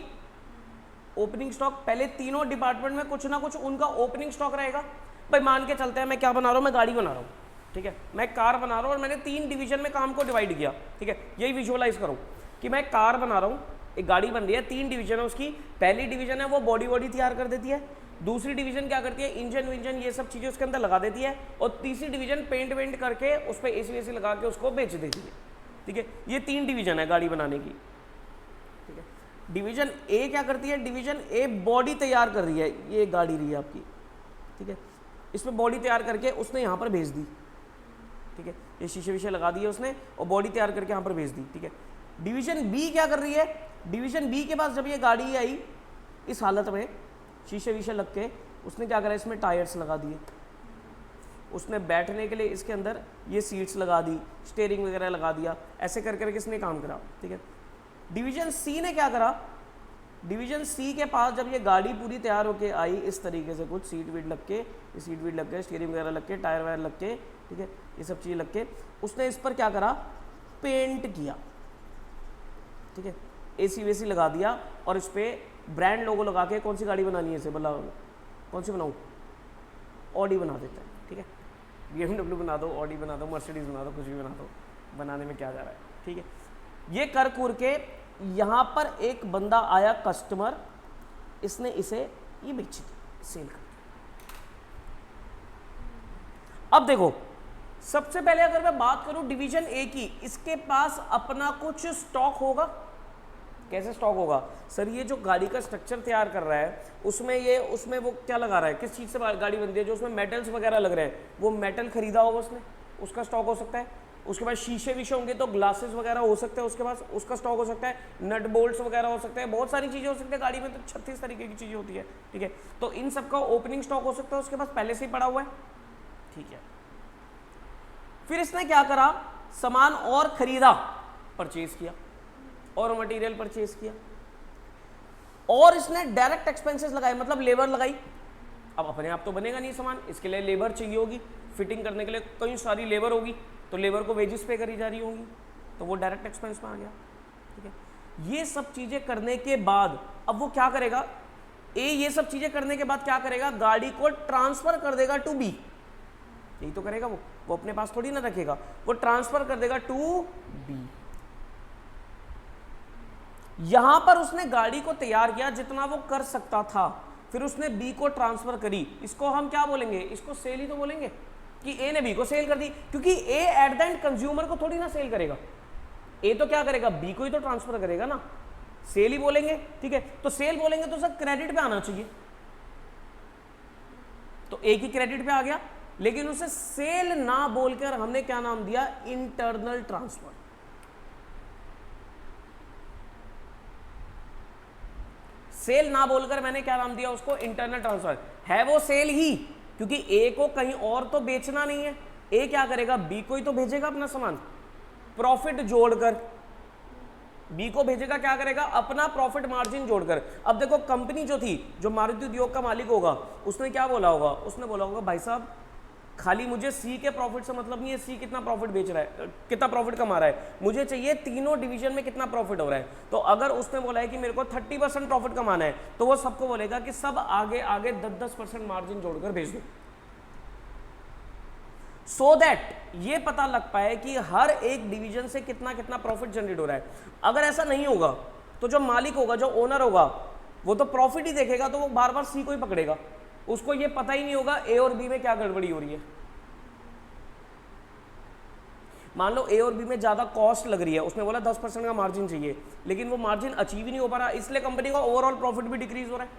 ओपनिंग स्टॉक, पहले तीनों डिपार्टमेंट में कुछ ना कुछ उनका ओपनिंग स्टॉक रहेगा। भाई मान के चलते हैं मैं क्या बना रहा हूँ, मैं गाड़ी बना रहा हूँ, ठीक है, मैं कार बना रहा हूँ और मैंने 3 डिवीजन में काम को डिवाइड किया, ठीक है। यही विजुअलाइज करो कि मैं कार बना रहा हूँ, एक गाड़ी बन रही है, 3 डिवीजन है उसकी। पहली डिवीजन है वो बॉडी तैयार कर देती है, दूसरी डिवीजन क्या करती है, इंजन विंजन ये सब चीज़ें उसके अंदर लगा देती है, और तीसरी डिवीजन पेंट वेंट करके उस पर एसी वेसी लगा के उसको बेच देती है, ठीक है। ये 3 डिवीजन है गाड़ी बनाने की, ठीक है। डिवीजन ए क्या करती है, डिवीजन ए बॉडी तैयार कर रही है, ये गाड़ी रही है आपकी, ठीक है, इसमें बॉडी तैयार करके उसने यहाँ पर भेज दी, ठीक है, ये शीशे विशे लगा दिए उसने और बॉडी तैयार करके यहाँ पर भेज दी, ठीक है। डिवीजन बी क्या कर रही है, डिवीजन बी के पास जब ये गाड़ी आई इस हालत में शीशे विशे लग के, उसने क्या करा, इसमें टायर्स लगा दिए, उसने बैठने के लिए इसके अंदर ये सीट्स लगा दी, स्टीयरिंग वगैरह लगा दिया, ऐसे कर करके इसने काम करा, ठीक है। डिवीजन सी ने क्या करा, डिवीजन सी के पास जब ये गाड़ी पूरी तैयार होके आई इस तरीके से, कुछ सीट वीट लग के, ये सीट वीट लग के, स्टीयरिंग वगैरह लग के, टायर वायर लग के, ठीक है, ये सब चीज़ें लग के, उसने इस पर क्या करा, पेंट किया, ठीक है, एसी वेसी लगा दिया और इस पर ब्रांड लोगो लगा के कौन सी गाड़ी बनानी है इसे, बोला कौन सी बनाऊँ, ऑडी बना देता है, ठीक है, BMW बना दो, ऑडी बना दो, मर्सिडीज बना दो, कुछ भी बना दो, बनाने में क्या जा रहा है, ठीक है। ये कर कुर के यहाँ पर एक बंदा आया कस्टमर, इसने इसे ये बेची थी, सेल कर। अब देखो, सबसे पहले अगर मैं बात करूं डिवीजन ए की, इसके पास अपना कुछ स्टॉक होगा। कैसे स्टॉक होगा सर, ये जो गाड़ी का स्ट्रक्चर तैयार कर रहा है उसमें वो क्या लगा रहा है, किस चीज़ से गाड़ी बनती है, जो उसमें मेटल्स वगैरह लग रहे हैं, वो मेटल खरीदा होगा उसने, उसका स्टॉक हो सकता है। उसके बाद शीशे वीशे होंगे तो ग्लासेस वगैरह हो सकते हैं उसके पास, उसका स्टॉक हो सकता है। नट बोल्ट्स वगैरह हो सकते हैं, बहुत सारी चीज़ें हो सकती है गाड़ी में, तो 36 तरीके की चीज़ें होती है, ठीक है। तो इन सब का ओपनिंग स्टॉक हो सकता है उसके पास, पहले से ही पड़ा हुआ है, ठीक है। फिर इसने क्या करा, सामान और खरीदा, परचेज किया, और मटेरियल परचेज किया, और इसने डायरेक्ट एक्सपेंसेस लगाए, मतलब लेबर लगाई। अब अपने आप तो बनेगा नहीं सामान, इसके लिए लेबर चाहिए होगी, फिटिंग करने के लिए कई सारी लेबर होगी, तो लेबर को वेजेस पे करी जा रही होंगी, तो वो डायरेक्ट एक्सपेंस में आ गया, ठीक है। ये सब चीजें करने के बाद अब वो क्या करेगा, ये सब चीजें करने के बाद क्या करेगा, गाड़ी को ट्रांसफर कर देगा टू बी। यही तो करेगा वो अपने पास थोड़ी ना रखेगा, वो ट्रांसफर कर देगा टू बी। यहां पर उसने गाड़ी को तैयार किया जितना वो कर सकता था, फिर उसने बी को ट्रांसफर करी। इसको हम क्या बोलेंगे, इसको सेल ही तो बोलेंगे, कि ए ने बी को सेल कर दी, क्योंकि ए एट द एंड कंज्यूमर को थोड़ी ना सेल करेगा, ए तो क्या करेगा, बी को ही तो ट्रांसफर करेगा ना, सेल ही बोलेंगे, ठीक है। तो सेल बोलेंगे तो सर क्रेडिट पे आना चाहिए, तो ए की क्रेडिट पे आ गया, लेकिन उसे सेल ना बोलकर हमने क्या नाम दिया, इंटरनल ट्रांसफर। सेल ना बोलकर मैंने क्या नाम दिया उसको, इंटरनल ट्रांसफर। है वो सेल ही, क्योंकि ए को कहीं और तो बेचना नहीं है, ए क्या करेगा, बी को ही तो भेजेगा अपना सामान, प्रॉफिट जोड़कर बी को भेजेगा, क्या करेगा, अपना प्रॉफिट मार्जिन जोड़कर। अब देखो कंपनी जो थी, जो मारुति उद्योग का मालिक होगा, उसने क्या बोला होगा, उसने बोला होगा भाई साहब खाली मुझे सी के प्रॉफिट से मतलब नहीं है, सी कितना प्रॉफिट बेच रहा है, कितना प्रॉफिट कमा रहा है, मुझे चाहिए तीनों डिवीजन में कितना प्रॉफिट हो रहा है। तो अगर उसने बोला है कि मेरे को 30% प्रॉफिट कमाना है, तो वो सबको बोलेगा कि सब आगे आगे 10-10% मार्जिन जोड़कर भेज दो, सो दैट ये पता लग पाए कि हर एक डिवीजन से कितना कितना प्रॉफिट जनरेट हो रहा है। अगर ऐसा नहीं होगा तो जो मालिक होगा, जो ओनर होगा, वो तो प्रॉफिट ही देखेगा, तो वो बार बार सी को ही पकड़ेगा, उसको ये पता ही नहीं होगा ए और बी में क्या गड़बड़ी हो रही है। मान लो ए और बी में ज्यादा कॉस्ट लग रही है, उसने बोला 10% का मार्जिन चाहिए, लेकिन वो मार्जिन अचीव ही नहीं हो पा रहा, इसलिए कंपनी का ओवरऑल प्रॉफिट भी डिक्रीज हो रहा है।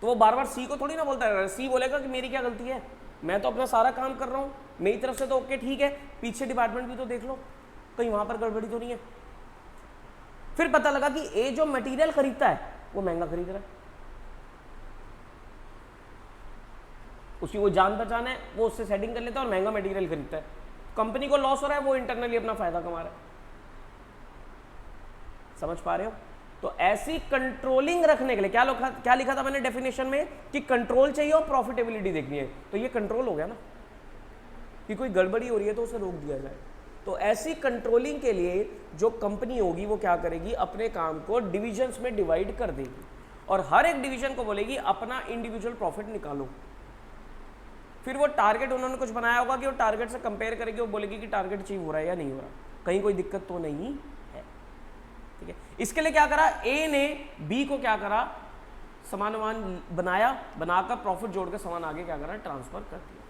तो वो बार बार सी को थोड़ी ना बोलता है, सी बोलेगा कि मेरी क्या गलती है, मैं तो अपना सारा काम कर रहा हूं, मेरी तरफ से तो ओके ठीक है, पीछे डिपार्टमेंट भी तो देख लो, कहीं वहां पर गड़बड़ी तो नहीं है। फिर पता लगा कि ए जो मटेरियल खरीदता है वो महंगा खरीद रहा है, उसकी वो जान बचाना है, वो उससे सेटिंग कर लेता है और महंगा मटेरियल खरीदता है, कंपनी को लॉस हो रहा है, वो इंटरनली अपना फायदा कमा रहा है। समझ पा रहे हो? तो ऐसी कंट्रोलिंग रखने के लिए क्या लिखा था मैंने डेफिनेशन में, कि कंट्रोल चाहिए और प्रॉफिटेबिलिटी देखनी है, तो ये कंट्रोल हो गया ना, कि कोई गड़बड़ी हो रही है तो उसे रोक दिया जाए। तो ऐसी कंट्रोलिंग के लिए जो कंपनी होगी वो क्या करेगी, अपने काम को डिविजन्स में डिवाइड कर देगी और हर एक डिवीजन को बोलेगी अपना इंडिविजुअल प्रॉफिट निकालो। फिर वो टारगेट उन्होंने कुछ बनाया होगा कि वो टारगेट से कंपेयर करेगी, वो बोलेगी कि टारगेट अचीव हो रहा है या नहीं हो रहा, कहीं कोई दिक्कत तो नहीं है, ठीक है। इसके लिए क्या करा, ए ने बी को क्या करा, सामान बनाया, बनाकर प्रॉफिट जोड़कर सामान आगे क्या करा, ट्रांसफर कर दिया,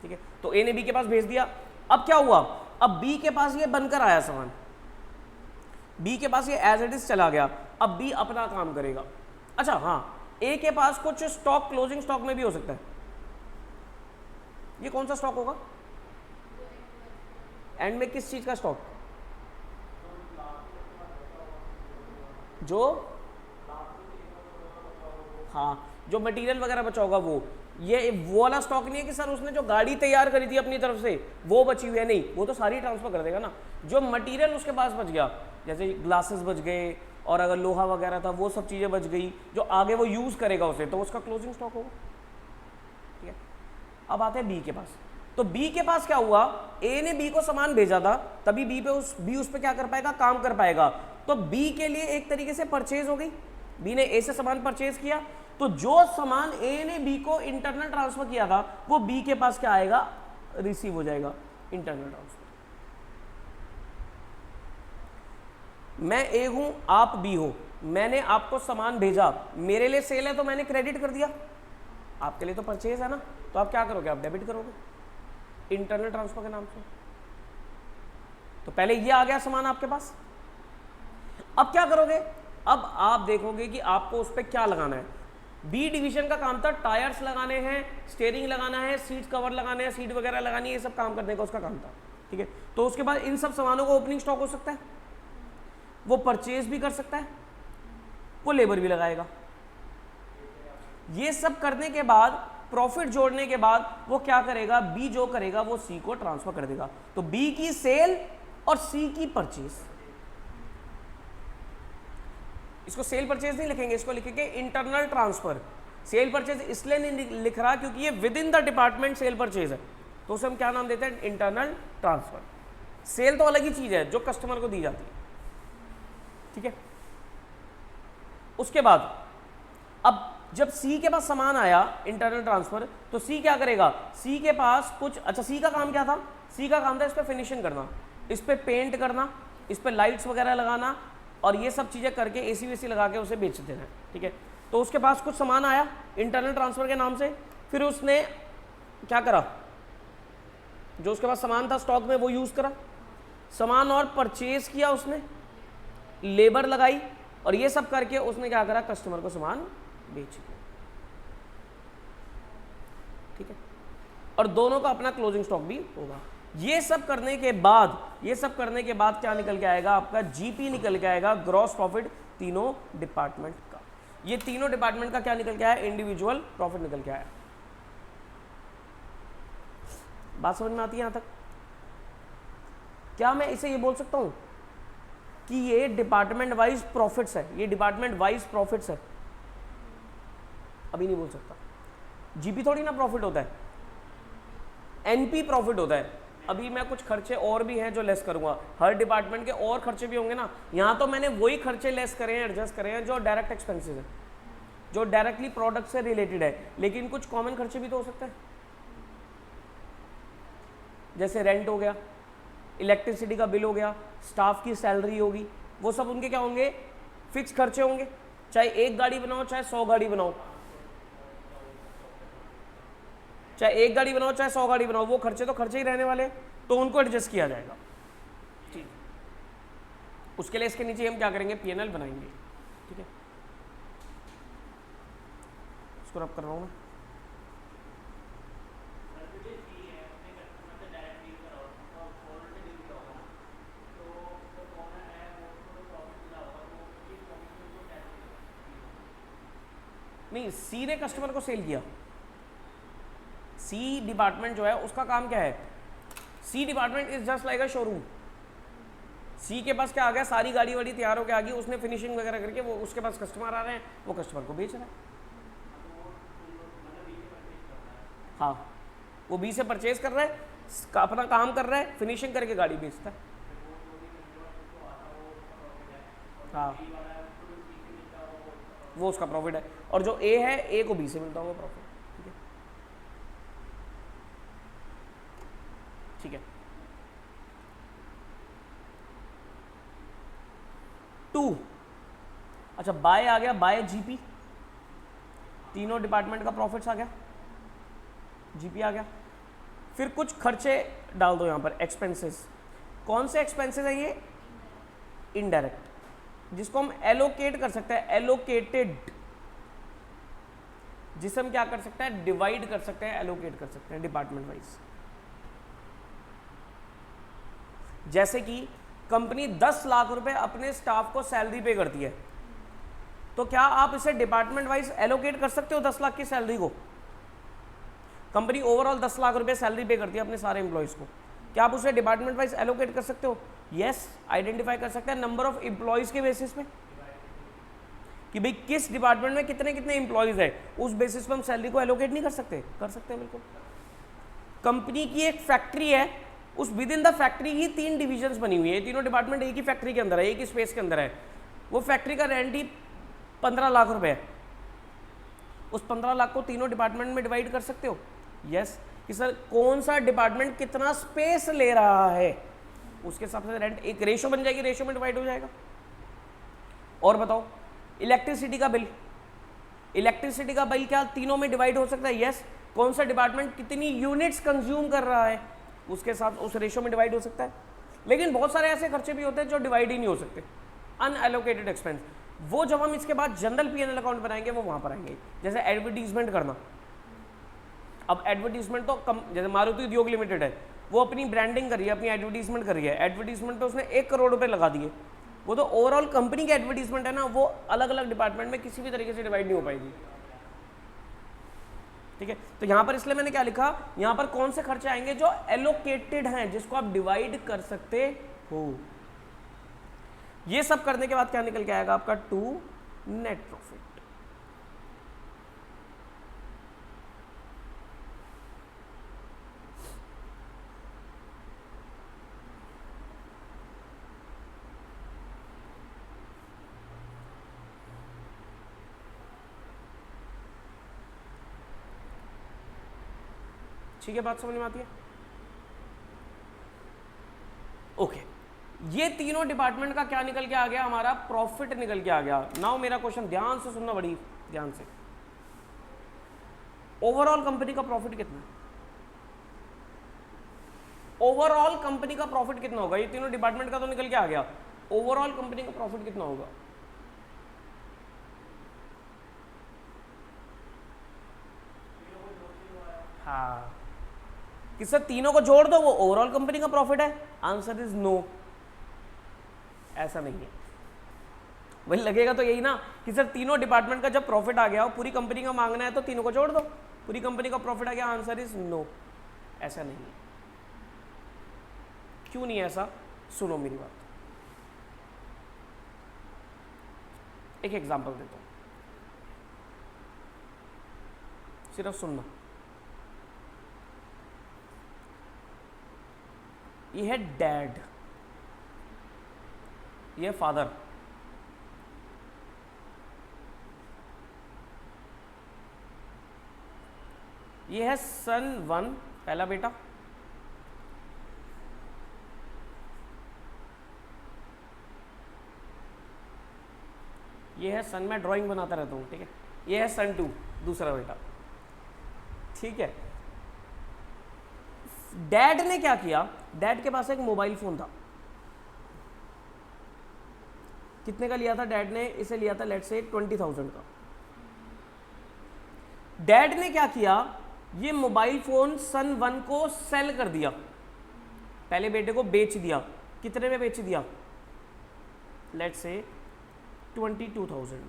ठीक है। तो ए ने बी के पास भेज दिया। अब क्या हुआ, अब बी के पास ये बनकर आया सामान, बी के पास ये एज इट इज चला गया, अब बी अपना काम करेगा। अच्छा हाँ, ए के पास कुछ स्टॉक क्लोजिंग स्टॉक में भी हो सकता है, ये कौन सा स्टॉक होगा, एंड में किस चीज का स्टॉक, जो हाँ जो मटेरियल वगैरह बचा होगा वो वाला स्टॉक नहीं है कि सर उसने जो गाड़ी तैयार करी थी अपनी तरफ से वो बची हुई है, नहीं, वो तो सारी ट्रांसफर कर देगा ना। जो मटेरियल उसके पास बच गया, जैसे ग्लासेस बच गए और अगर लोहा वगैरह था वो सब चीज़ें बच गई, जो आगे वो यूज़ करेगा उसे, तो उसका क्लोजिंग स्टॉक होगा। ठीक है, अब आते हैं बी के पास। तो बी के पास क्या हुआ, ए ने बी को सामान भेजा था, तभी बी उस पे क्या कर पाएगा, काम कर पाएगा। तो बी के लिए एक तरीके से परचेज हो गई, बी ने ए से सामान परचेज किया, तो जो सामान ए ने बी को इंटरनल ट्रांसफर किया था वो बी के पास क्या आएगा, रिसीव हो जाएगा, इंटरनल ट्रांसफर। मैं ए हूं, आप बी हो, मैंने आपको सामान भेजा, मेरे लिए सेल है तो मैंने क्रेडिट कर दिया, आपके लिए तो परचेज है ना, तो आप क्या करोगे, आप डेबिट करोगे इंटरनल ट्रांसफर के नाम से। तो पहले ये आ गया सामान आपके पास, अब क्या करोगे, अब आप देखोगे कि आपको उस पर क्या लगाना है। बी डिवीजन का काम था टायर्स लगाने हैं, स्टीयरिंग लगाना है, सीट कवर लगाने हैं, सीट वगैरह लगानी है, ये सब काम करने का उसका काम था। ठीक है, तो उसके बाद इन सब सामानों का ओपनिंग स्टॉक हो सकता है, वो परचेज भी कर सकता है, वो लेबर भी लगाएगा। ये सब करने के बाद, प्रॉफिट जोड़ने के बाद वो क्या करेगा, बी जो करेगा वो सी को ट्रांसफर कर देगा। तो बी की सेल और सी की परचेज, इसको सेल परचेज नहीं लिखेंगे, इसको लिखेंगे इंटरनल ट्रांसफर। सेल परचेज इसलिए नहीं लिख रहा क्योंकि ये with in the department cell purchase है, तो उसे हम क्या नाम देते हैं, इंटरनल ट्रांसफर। सेल तो अलग ही चीज है जो कस्टमर को दी जाती है। ठीक है, उसके बाद अब जब सी के पास सामान आया इंटरनल ट्रांसफर, तो सी क्या करेगा, सी के पास कुछ, अच्छा सी का काम क्या था, सी का काम था इस पर फिनिशिंग करना, इस पर पेंट करना, इस पर लाइट्स वगैरह लगाना, और ये सब चीज़ें करके एसी वेसी लगा के उसे बेच देना। ठीक है, तो उसके पास कुछ सामान आया इंटरनल ट्रांसफर के नाम से, फिर उसने क्या करा, जो उसके पास सामान था स्टॉक में वो यूज़ करा, सामान और परचेज किया उसने, लेबर लगाई, और ये सब करके उसने क्या करा, कस्टमर को सामान बेच दिया। ठीक है, और दोनों का अपना क्लोजिंग स्टॉक भी होगा। ये सब करने के बाद क्या निकल के आएगा, आपका जीपी निकल के आएगा, ग्रॉस प्रॉफिट तीनों डिपार्टमेंट का। ये तीनों डिपार्टमेंट का क्या निकल के आया, इंडिविजुअल प्रॉफिट निकल के आया। बात समझ में आती है यहां तक? क्या मैं इसे ये बोल सकता हूं कि ये डिपार्टमेंट वाइज प्रॉफिट्स है, ये डिपार्टमेंट वाइज प्रॉफिट्स है? अभी नहीं बोल सकता। जीपी थोड़ी ना प्रॉफिट होता है, एनपी प्रॉफिट होता है। अभी मैं कुछ खर्चे और भी हैं जो लेस करूंगा, हर डिपार्टमेंट के और खर्चे भी होंगे ना, यहां तो मैंने वही खर्चे लेस करे हैं, एडजस्ट करे हैं जो डायरेक्ट एक्सपेंसेस है, जो डायरेक्टली प्रोडक्ट से रिलेटेड है, लेकिन कुछ कॉमन खर्चे भी तो हो सकते हैं, जैसे रेंट हो गया, इलेक्ट्रिसिटी का बिल हो गया, स्टाफ की सैलरी होगी, वो सब उनके क्या होंगे, फिक्स खर्चे होंगे। चाहे एक गाड़ी बनाओ चाहे 100 गाड़ी बनाओ, चाहे एक गाड़ी बनाओ चाहे 100 गाड़ी बनाओ, वो खर्चे तो खर्चे ही रहने वाले, तो उनको एडजस्ट किया जाएगा। ठीक, उसके लिए इसके नीचे हम क्या करेंगे, पीएनएल बनाएंगे। ठीक है, इसको रब कर रहा हूं मैं। नहीं, सी ने कस्टमर को सेल किया। सी डिपार्टमेंट जो है उसका काम क्या है, C department is just like a showroom. C के पास क्या आ गया, सारी गाड़ी वाड़ी तैयार होकर आ गई, उसने फिनिशिंग वगैरह करके, वो उसके पास कस्टमर आ रहे हैं, वो कस्टमर को बेच रहा है। हाँ, वो बी से परचेज कर रहा है, अपना काम कर रहा है, फिनिशिंग करके गाड़ी बेचता है। हाँ, वो उसका प्रॉफिट है, और जो ए है, ए को बी से मिलता होगा प्रॉफिट। ठीक है, ठीक है। 2, अच्छा बाय आ गया, बाय जीपी, तीनों डिपार्टमेंट का प्रॉफिट्स आ गया, जीपी आ गया। फिर कुछ खर्चे डाल दो यहां पर, एक्सपेंसेस। कौन से एक्सपेंसेस है ये, इनडायरेक्ट, जिसको हम एलोकेट कर सकते हैं, एलोकेटेड, जिसे हम क्या कर सकते हैं, डिवाइड कर सकते हैं, एलोकेट कर सकते हैं डिपार्टमेंट वाइज। जैसे कि कंपनी 10 लाख रुपए अपने स्टाफ को सैलरी पे करती है, तो क्या आप इसे डिपार्टमेंट वाइज एलोकेट कर सकते हो 10 लाख की सैलरी को? कंपनी ओवरऑल 10 लाख रुपए सैलरी पे करती है अपने सारे एम्प्लॉयज को, क्या आप उसे डिपार्टमेंट वाइज एलोकेट कर सकते हो? यस, आइडेंटिफाई कर सकते हैं नंबर ऑफ एम्प्लॉयज के बेसिस पे। कि भाई किस डिपार्टमेंट में कितने कितने एम्प्लॉयज है, उस बेसिस पे हम सैलरी को एलोकेट नहीं कर सकते? कर सकते हैं बिल्कुल। कंपनी की एक फैक्ट्री है, उस with in the factory he 3 divisions बनी हुई है, तीनों डिपार्टमेंट एक ही फैक्ट्री के अंदर है, एक ही स्पेस के अंदर है। वो फैक्ट्री का रेंट ही 15 लाख रुपए है। उस 15 लाख को तीनों डिपार्टमेंट में डिवाइड कर सकते हो? यस। कि सर कौन सा डिपार्टमेंट कितना स्पेस ले रहा है, उसके हिसाब से रेंट एक रेशो बन जाएगी, रेशो में डिवाइड हो जाएगा। और बताओ इलेक्ट्रिसिटी का बिल, इलेक्ट्रिसिटी का बिल क्या तीनों में डिवाइड हो सकता है? यस। कौन सा डिपार्टमेंट कितनी यूनिट्स कंज्यूम कर रहा है, उसके साथ उस रेशो में डिवाइड हो सकता है। लेकिन बहुत सारे ऐसे खर्चे भी होते हैं जो डिवाइड ही नहीं हो सकते, अनएलोकेटेड एक्सपेंस। वो जब हम इसके बाद जनरल पीएनएल अकाउंट बनाएंगे वो वहां पर आएंगे। जैसे एडवर्टीजमेंट करना, अब एडवर्टीजमेंट तो कम, जैसे मारुति उद्योग लिमिटेड है, वो अपनी ब्रांडिंग कर रही है, अपनी एडवर्टीजमेंट कर रही है, एडवर्टीजमेंट पे उसने 1 करोड़ रुपए लगा दिए, वो तो ओवरऑल कंपनी की एडवर्टीजमेंट है ना, वो अलग अलग डिपार्टमेंट में किसी भी तरीके से डिवाइड नहीं हो पाएगी। ठीक है, तो यहां पर इसलिए मैंने क्या लिखा, यहां पर कौन से खर्चे आएंगे जो एलोकेटेड हैं, जिसको आप डिवाइड कर सकते हो। ये सब करने के बाद क्या निकल के आएगा आपका? 2 नेट प्रॉफिट। ठीक है, बात समझ में आती है? ओके, ये तीनों डिपार्टमेंट का क्या निकल के आ गया? हमारा प्रॉफिट निकल के आ गया। नाउ मेरा क्वेश्चन ध्यान से सुनना, बड़ी ध्यान से। ओवरऑल कंपनी का प्रॉफिट कितना है? ओवरऑल कंपनी का प्रॉफिट कितना होगा? ये तीनों डिपार्टमेंट का तो निकल के आ गया, ओवरऑल कंपनी का प्रॉफिट कितना होगा? हाँ, कि सर तीनों को जोड़ दो वो ओवरऑल कंपनी का प्रॉफिट है? आंसर इज नो, ऐसा नहीं है। वही लगेगा तो यही ना कि सर तीनों डिपार्टमेंट का जब प्रॉफिट आ गया हो, पूरी कंपनी का मांगना है तो तीनों को जोड़ दो, पूरी कंपनी का प्रॉफिट आ गया। आंसर इज नो, ऐसा नहीं है। क्यों नहीं ऐसा? सुनो मेरी बात, एक एग्जांपल देता हूं, सिर्फ सुनना। ये है डैड, ये फादर, ये है सन 1 पहला बेटा, ये है सन, मैं ड्राइंग बनाता रहता हूं, ठीक है। ये है सन 2 दूसरा बेटा, ठीक है। डैड ने क्या किया? डैड के पास एक मोबाइल फोन था, कितने का लिया था डैड ने? इसे लिया था लेट्स से 20,000 का। डैड ने क्या किया? ये मोबाइल फोन सन 1 को सेल कर दिया, पहले बेटे को बेच दिया। कितने में बेच दिया? Let's say 22,000।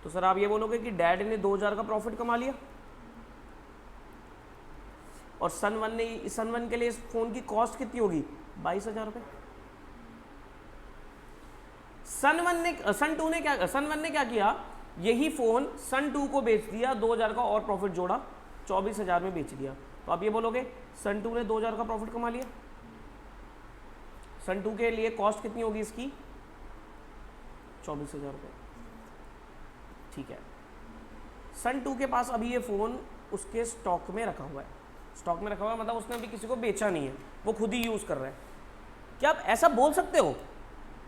तो सर आप ये बोलोगे कि डैड ने 2,000 का प्रॉफिट कमा लिया, और सन 1 के लिए इस फोन की कॉस्ट कितनी होगी? 22,000 रुपए। सन 1 ने क्या किया? यही फोन सन 2 को बेच दिया, 2,000 का और प्रॉफिट जोड़ा, 24,000 में बेच दिया। तो आप ये बोलोगे सन 2 ने 2,000 का प्रॉफिट कमा लिया। सन 2 के लिए कॉस्ट कितनी होगी इसकी? 24,000 रुपये, ठीक है। सन 2 के पास अभी ये फोन उसके स्टॉक में रखा हुआ है, स्टॉक में रखा हुआ है मतलब उसने अभी किसी को बेचा नहीं है, वो खुद ही यूज कर रहा है। क्या आप ऐसा बोल सकते हो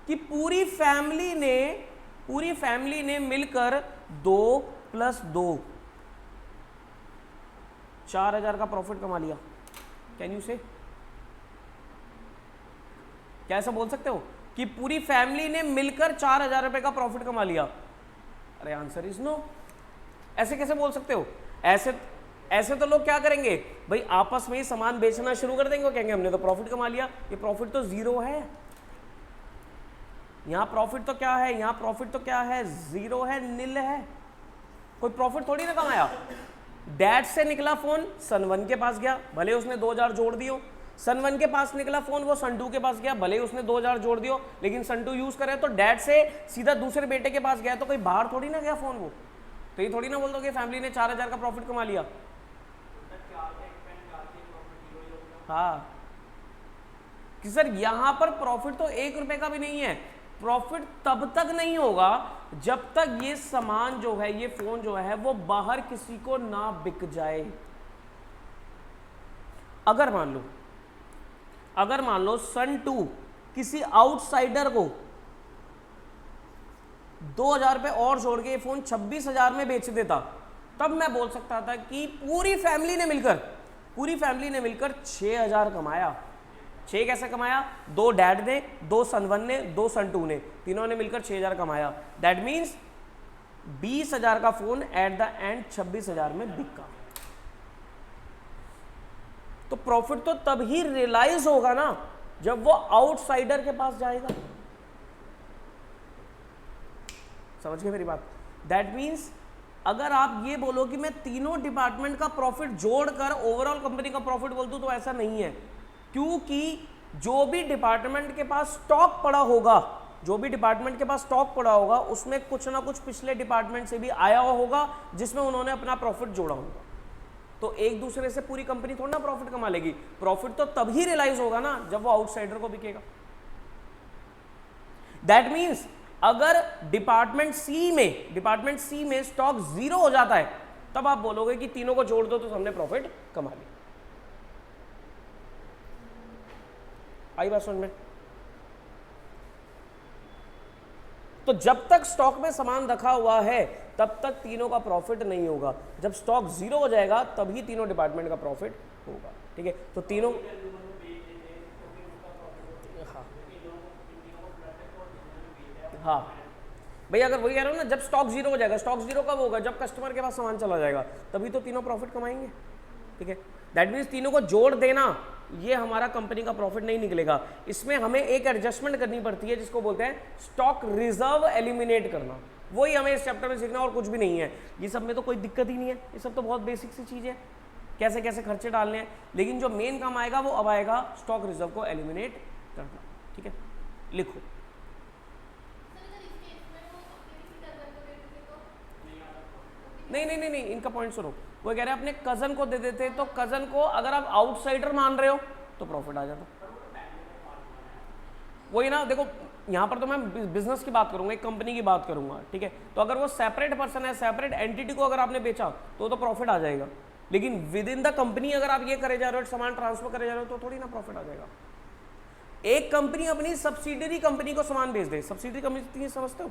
कि पूरी फैमिली ने मिलकर 2 + 2 4,000 का प्रॉफिट कमा लिया? कैन यू से? क्या ऐसा बोल सकते हो कि पूरी फैमिली ने मिलकर 4,000 रुपए का प्रॉफिट कमा लिया? अरे आंसर इज नो। ऐसे कैसे बोल सकते हो? ऐसे तो लोग क्या करेंगे भाई, आपस में ही सामान बेचना शुरू कर देंगे, कहेंगे हमने तो प्रॉफिट कमा लिया। ये प्रॉफिट तो जीरो है, यहां प्रॉफिट तो क्या है? यहां प्रॉफिट तो क्या है? जीरो है, नील है, कोई प्रॉफिट थोड़ी ना कमाया। डैड से निकला फोन, सन 1 के पास गया, भले उसने 2,000 जोड़ दियो, सन 1 के पास निकला फोन, वो सन 2 के पास गया, भले ही उसने 2000 जोड़ दियो, लेकिन सन 2 यूज करे तो डैड से सीधा दूसरे बेटे के पास गया, तो कोई बाहर थोड़ी ना गया फोन वो। तो ये थोड़ी ना बोल दो कि फैमिली ने 4000 का प्रॉफिट कमा लिया। हाँ कि सर यहां पर प्रॉफिट तो 1 रुपए का भी नहीं है। प्रॉफिट तब तक नहीं होगा जब तक ये सामान जो है, ये फोन जो है, वो बाहर किसी को ना बिक जाए। अगर मान लो सन 2 किसी आउटसाइडर को 2000 रुपए और जोड़ के ये फोन 26,000 में बेच देता, तब मैं बोल सकता था कि पूरी फैमिली ने मिलकर 6,000 कमाया। 6 कैसे कमाया? 2 डैड ने, 2 सन 1 ने, 2 सन 2 ने, तीनों ने मिलकर 6,000 कमाया। दैट मीन्स 20,000 का फोन एट द एंड 26,000 में बिका। तो प्रॉफिट तो तब ही रियलाइज होगा ना जब वो आउटसाइडर के पास जाएगा। समझ गए मेरी बात? दैट मीन्स अगर आप ये बोलो कि मैं तीनों डिपार्टमेंट का प्रॉफिट जोड़कर ओवरऑल कंपनी का प्रॉफिट बोल दूं, तो ऐसा नहीं है, क्योंकि जो भी डिपार्टमेंट के पास स्टॉक पड़ा होगा, उसमें कुछ ना कुछ पिछले डिपार्टमेंट से भी आया होगा जिसमें उन्होंने अपना प्रॉफिट जोड़ा होगा। तो एक दूसरे से पूरी कंपनी थोड़ा ना प्रॉफिट कमा लेगी। प्रॉफिट तो तभी रियलाइज होगा ना जब वो आउटसाइडर को बिकेगा। दैट मीन्स अगर डिपार्टमेंट सी में स्टॉक 0 हो जाता है, तब आप बोलोगे कि तीनों को जोड़ दो तो हमने प्रॉफिट कमा लिया। आई बात समझ में? तो जब तक स्टॉक में सामान रखा हुआ है तब तक तीनों का प्रॉफिट नहीं होगा। जब स्टॉक 0 हो जाएगा तभी तीनों डिपार्टमेंट का प्रॉफिट होगा। ठीक है, तो तीनों, हाँ भाई, अगर वही कह रहा हूं ना, जब स्टॉक 0 हो जाएगा, स्टॉक 0 कब होगा? जब कस्टमर के पास सामान चला जाएगा, तभी तो तीनों प्रॉफिट कमाएंगे। ठीक है, दैट मीन्स तीनों को जोड़ देना, ये हमारा कंपनी का प्रॉफिट नहीं निकलेगा। इसमें हमें एक एडजस्टमेंट करनी पड़ती है जिसको बोलते हैं स्टॉक रिजर्व एलिमिनेट करना। वही हमें इस चैप्टर में सीखना, और कुछ भी नहीं है। ये सब में तो कोई दिक्कत ही नहीं है, ये सब तो बहुत बेसिक सी चीज़ है, कैसे कैसे खर्चे डालने हैं। लेकिन जो मेन काम आएगा वो अब आएगा स्टॉक रिजर्व को एलिमिनेट करना। ठीक है, लिखो। नहीं, इनका पॉइंट सुनो। वो कह रहे हैं अपने कजन को दे देते, तो कजन को अगर आप आउटसाइडर मान रहे हो तो प्रॉफिट आ जाता। वही ना, देखो यहां पर तो मैं बिजनेस की बात करूंगा, एक कंपनी की बात करूंगा। ठीक है, तो अगर वो सेपरेट पर्सन है, सेपरेट एंटिटी को अगर आपने बेचा तो प्रॉफिट आ जाएगा। लेकिन विद इन द कंपनी अगर आप ये करे जा रहे हो, सामान ट्रांसफर करे जा रहे हो, तो थोड़ी ना प्रॉफिट आ जाएगा। एक कंपनी अपनी सब्सिडरी कंपनी को सामान बेच दे, सब्सिडरी कंपनी समझते हो?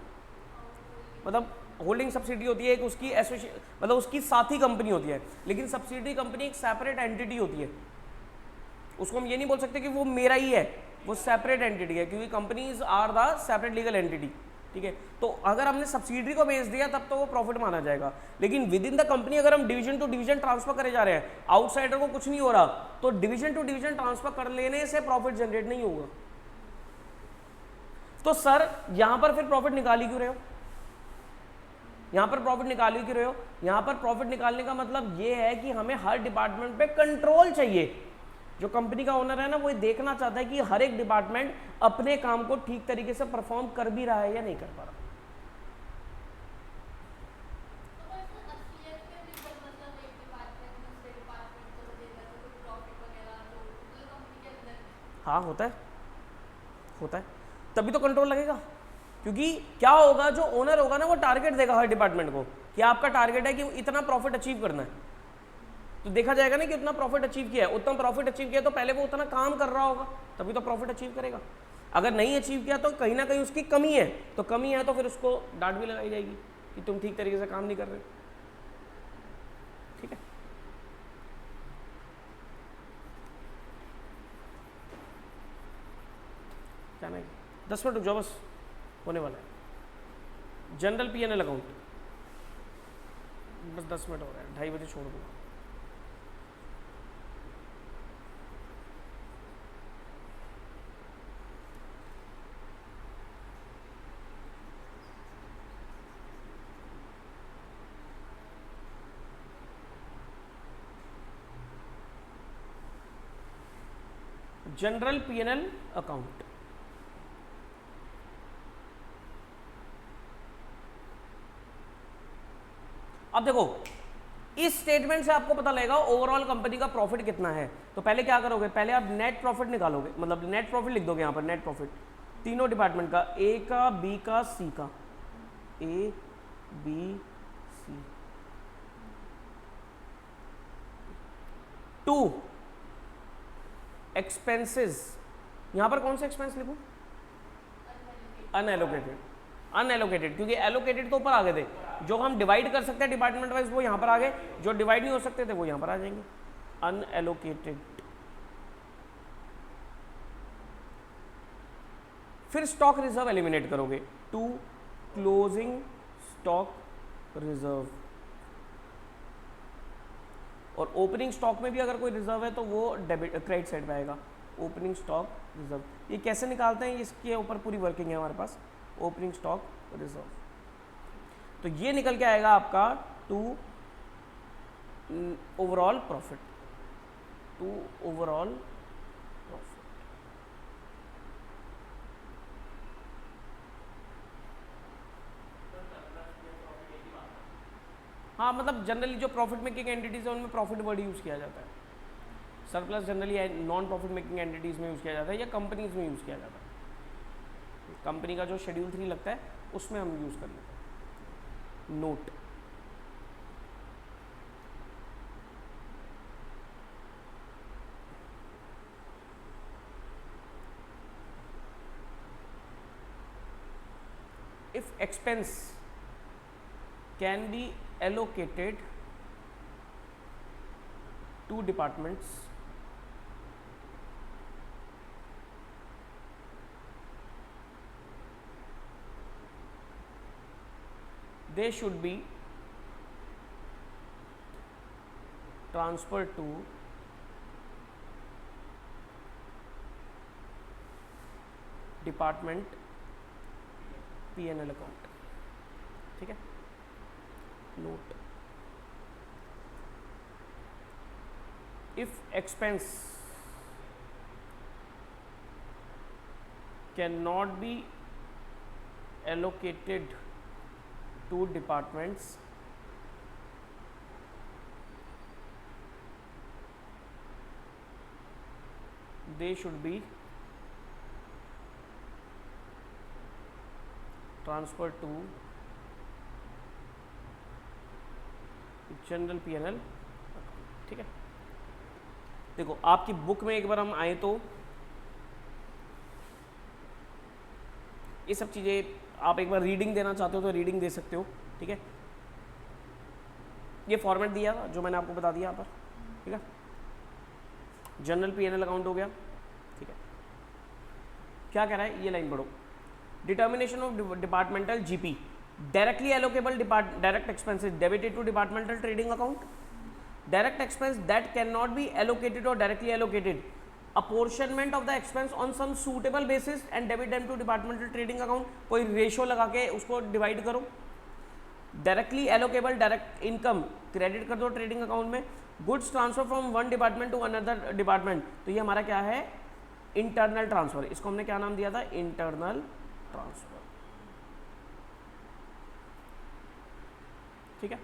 मतलब होल्डिंग सब्सिडी होती है, एक उसकी मतलब उसकी साथी कंपनी होती है, लेकिन सब्सिडी कंपनी एक सेपरेट एंटिटी होती है। उसको हम ये नहीं बोल सकते कि वो मेरा ही है, वो सेपरेट एंटिटी है, क्योंकि companies are the separate legal entity. ठीक है, तो अगर हमने सब्सिडी को बेच दिया तब तो वो प्रॉफिट माना जाएगा। लेकिन विद इन द कंपनी अगर हम डिवीजन टू डिवीजन ट्रांसफर करे जा रहे हैं, आउटसाइडर को कुछ नहीं हो रहा, तो डिवीजन टू डिवीजन ट्रांसफर कर लेने से प्रॉफिट जनरेट नहीं होगा। तो सर यहां पर फिर प्रॉफिट निकाल ही क्यों रहे हो? यहां पर प्रॉफिट निकाल ही क्यों रहे हो? यहां पर प्रॉफिट निकालने का मतलब यह है कि हमें हर डिपार्टमेंट पे कंट्रोल चाहिए। जो कंपनी का ओनर है ना, वो देखना चाहता है कि हर एक डिपार्टमेंट अपने काम को ठीक तरीके से परफॉर्म कर भी रहा है या नहीं कर पा रहा। हाँ होता है, तभी तो कंट्रोल लगेगा। क्योंकि क्या होगा, जो ओनर होगा ना, वो टारगेट देगा हर डिपार्टमेंट को कि आपका टारगेट है कि इतना प्रॉफिट अचीव करना है। तो देखा जाएगा ना कि उतना प्रॉफिट अचीव किया है, उतना प्रॉफिट अचीव किया तो पहले वो उतना काम कर रहा होगा, तभी तो प्रॉफिट अचीव करेगा। अगर नहीं अचीव किया तो कहीं ना कहीं उसकी कमी है, तो कमी है तो फिर उसको डांट भी लगाई जाएगी कि तुम ठीक तरीके से काम नहीं कर रहे। ठीक है, क्या नहीं, 10 मिनट रुक जाओ, बस होने वाला है। जनरल P&L अकाउंट बस 10 मिनट हो रहा है, 2:30 बजे छोड़ दूंगा। General P&L account. अब देखो इस स्टेटमेंट से आपको पता लगेगा ओवरऑल कंपनी का प्रॉफिट कितना है। तो पहले क्या करोगे, पहले आप नेट प्रॉफिट निकालोगे, मतलब नेट प्रॉफिट लिख दोगे यहां पर, नेट प्रॉफिट तीनों डिपार्टमेंट का, ए का, बी का, सी का, A B C. To expenses, यहां पर कौन से एक्सपेंस लिखूं, अनएलोकेटेड, अनएलोकेटेड क्योंकि एलोकेटेड तो ऊपर आ गए थे, जो हम डिवाइड कर सकते हैं डिपार्टमेंट वाइज वो यहां पर आ गए, जो डिवाइड नहीं हो सकते थे वो यहां पर आ जाएंगे, अनएलोकेटेड। फिर स्टॉक रिजर्व एलिमिनेट करोगे, टू क्लोजिंग स्टॉक रिजर्व, और ओपनिंग स्टॉक में भी अगर कोई रिजर्व है तो वो डेबिट क्रेडिट साइड पे आएगा, ओपनिंग स्टॉक रिजर्व। ये कैसे निकालते हैं, इसके ऊपर पूरी वर्किंग है हमारे पास, ओपनिंग स्टॉक रिजर्व। तो ये निकल के आएगा आपका to overall profit, to overall profit. हाँ मतलब जनरली जो प्रॉफिट मेकिंग एंटिटीज है उनमें प्रॉफिट वर्ड यूज़ किया जाता है, surplus generally non profit making entities में यूज़ किया जाता है या कंपनीज में यूज़ किया जाता है। कंपनी का जो शेड्यूल 3 लगता है उसमें हम यूज़ कर लेते हैं। Note, if expense can be allocated to departments, they should be transferred to department P&L account. ठीक है, note, if expense can not B allocated to departments, they should be transferred to general P&L। ठीक है, देखो आपकी book में एक बार हम आए तो ये सब चीज़ें आप एक बार रीडिंग देना चाहते हो तो रीडिंग दे सकते हो। ठीक है, ये फॉर्मेट दिया था जो मैंने आपको बता दिया यहाँ पर। ठीक है, जनरल P&L अकाउंट हो गया। ठीक है, क्या कह रहा है, ये लाइन पढ़ो, determination of departmental GP, directly allocable direct expenses debited to departmental trading account, direct expense that can not be allocated और directly allocated, apportionment of the expense on some suitable basis and debit them to departmental trading account, कोई ratio लगा के उसको divide करो, directly allocable direct income credit कर दो trading account में, goods transfer from one department to another department, तो ये हमारा क्या है, इंटरनल ट्रांसफर, इसको हमने क्या नाम दिया था, इंटरनल ट्रांसफर। ठीक है,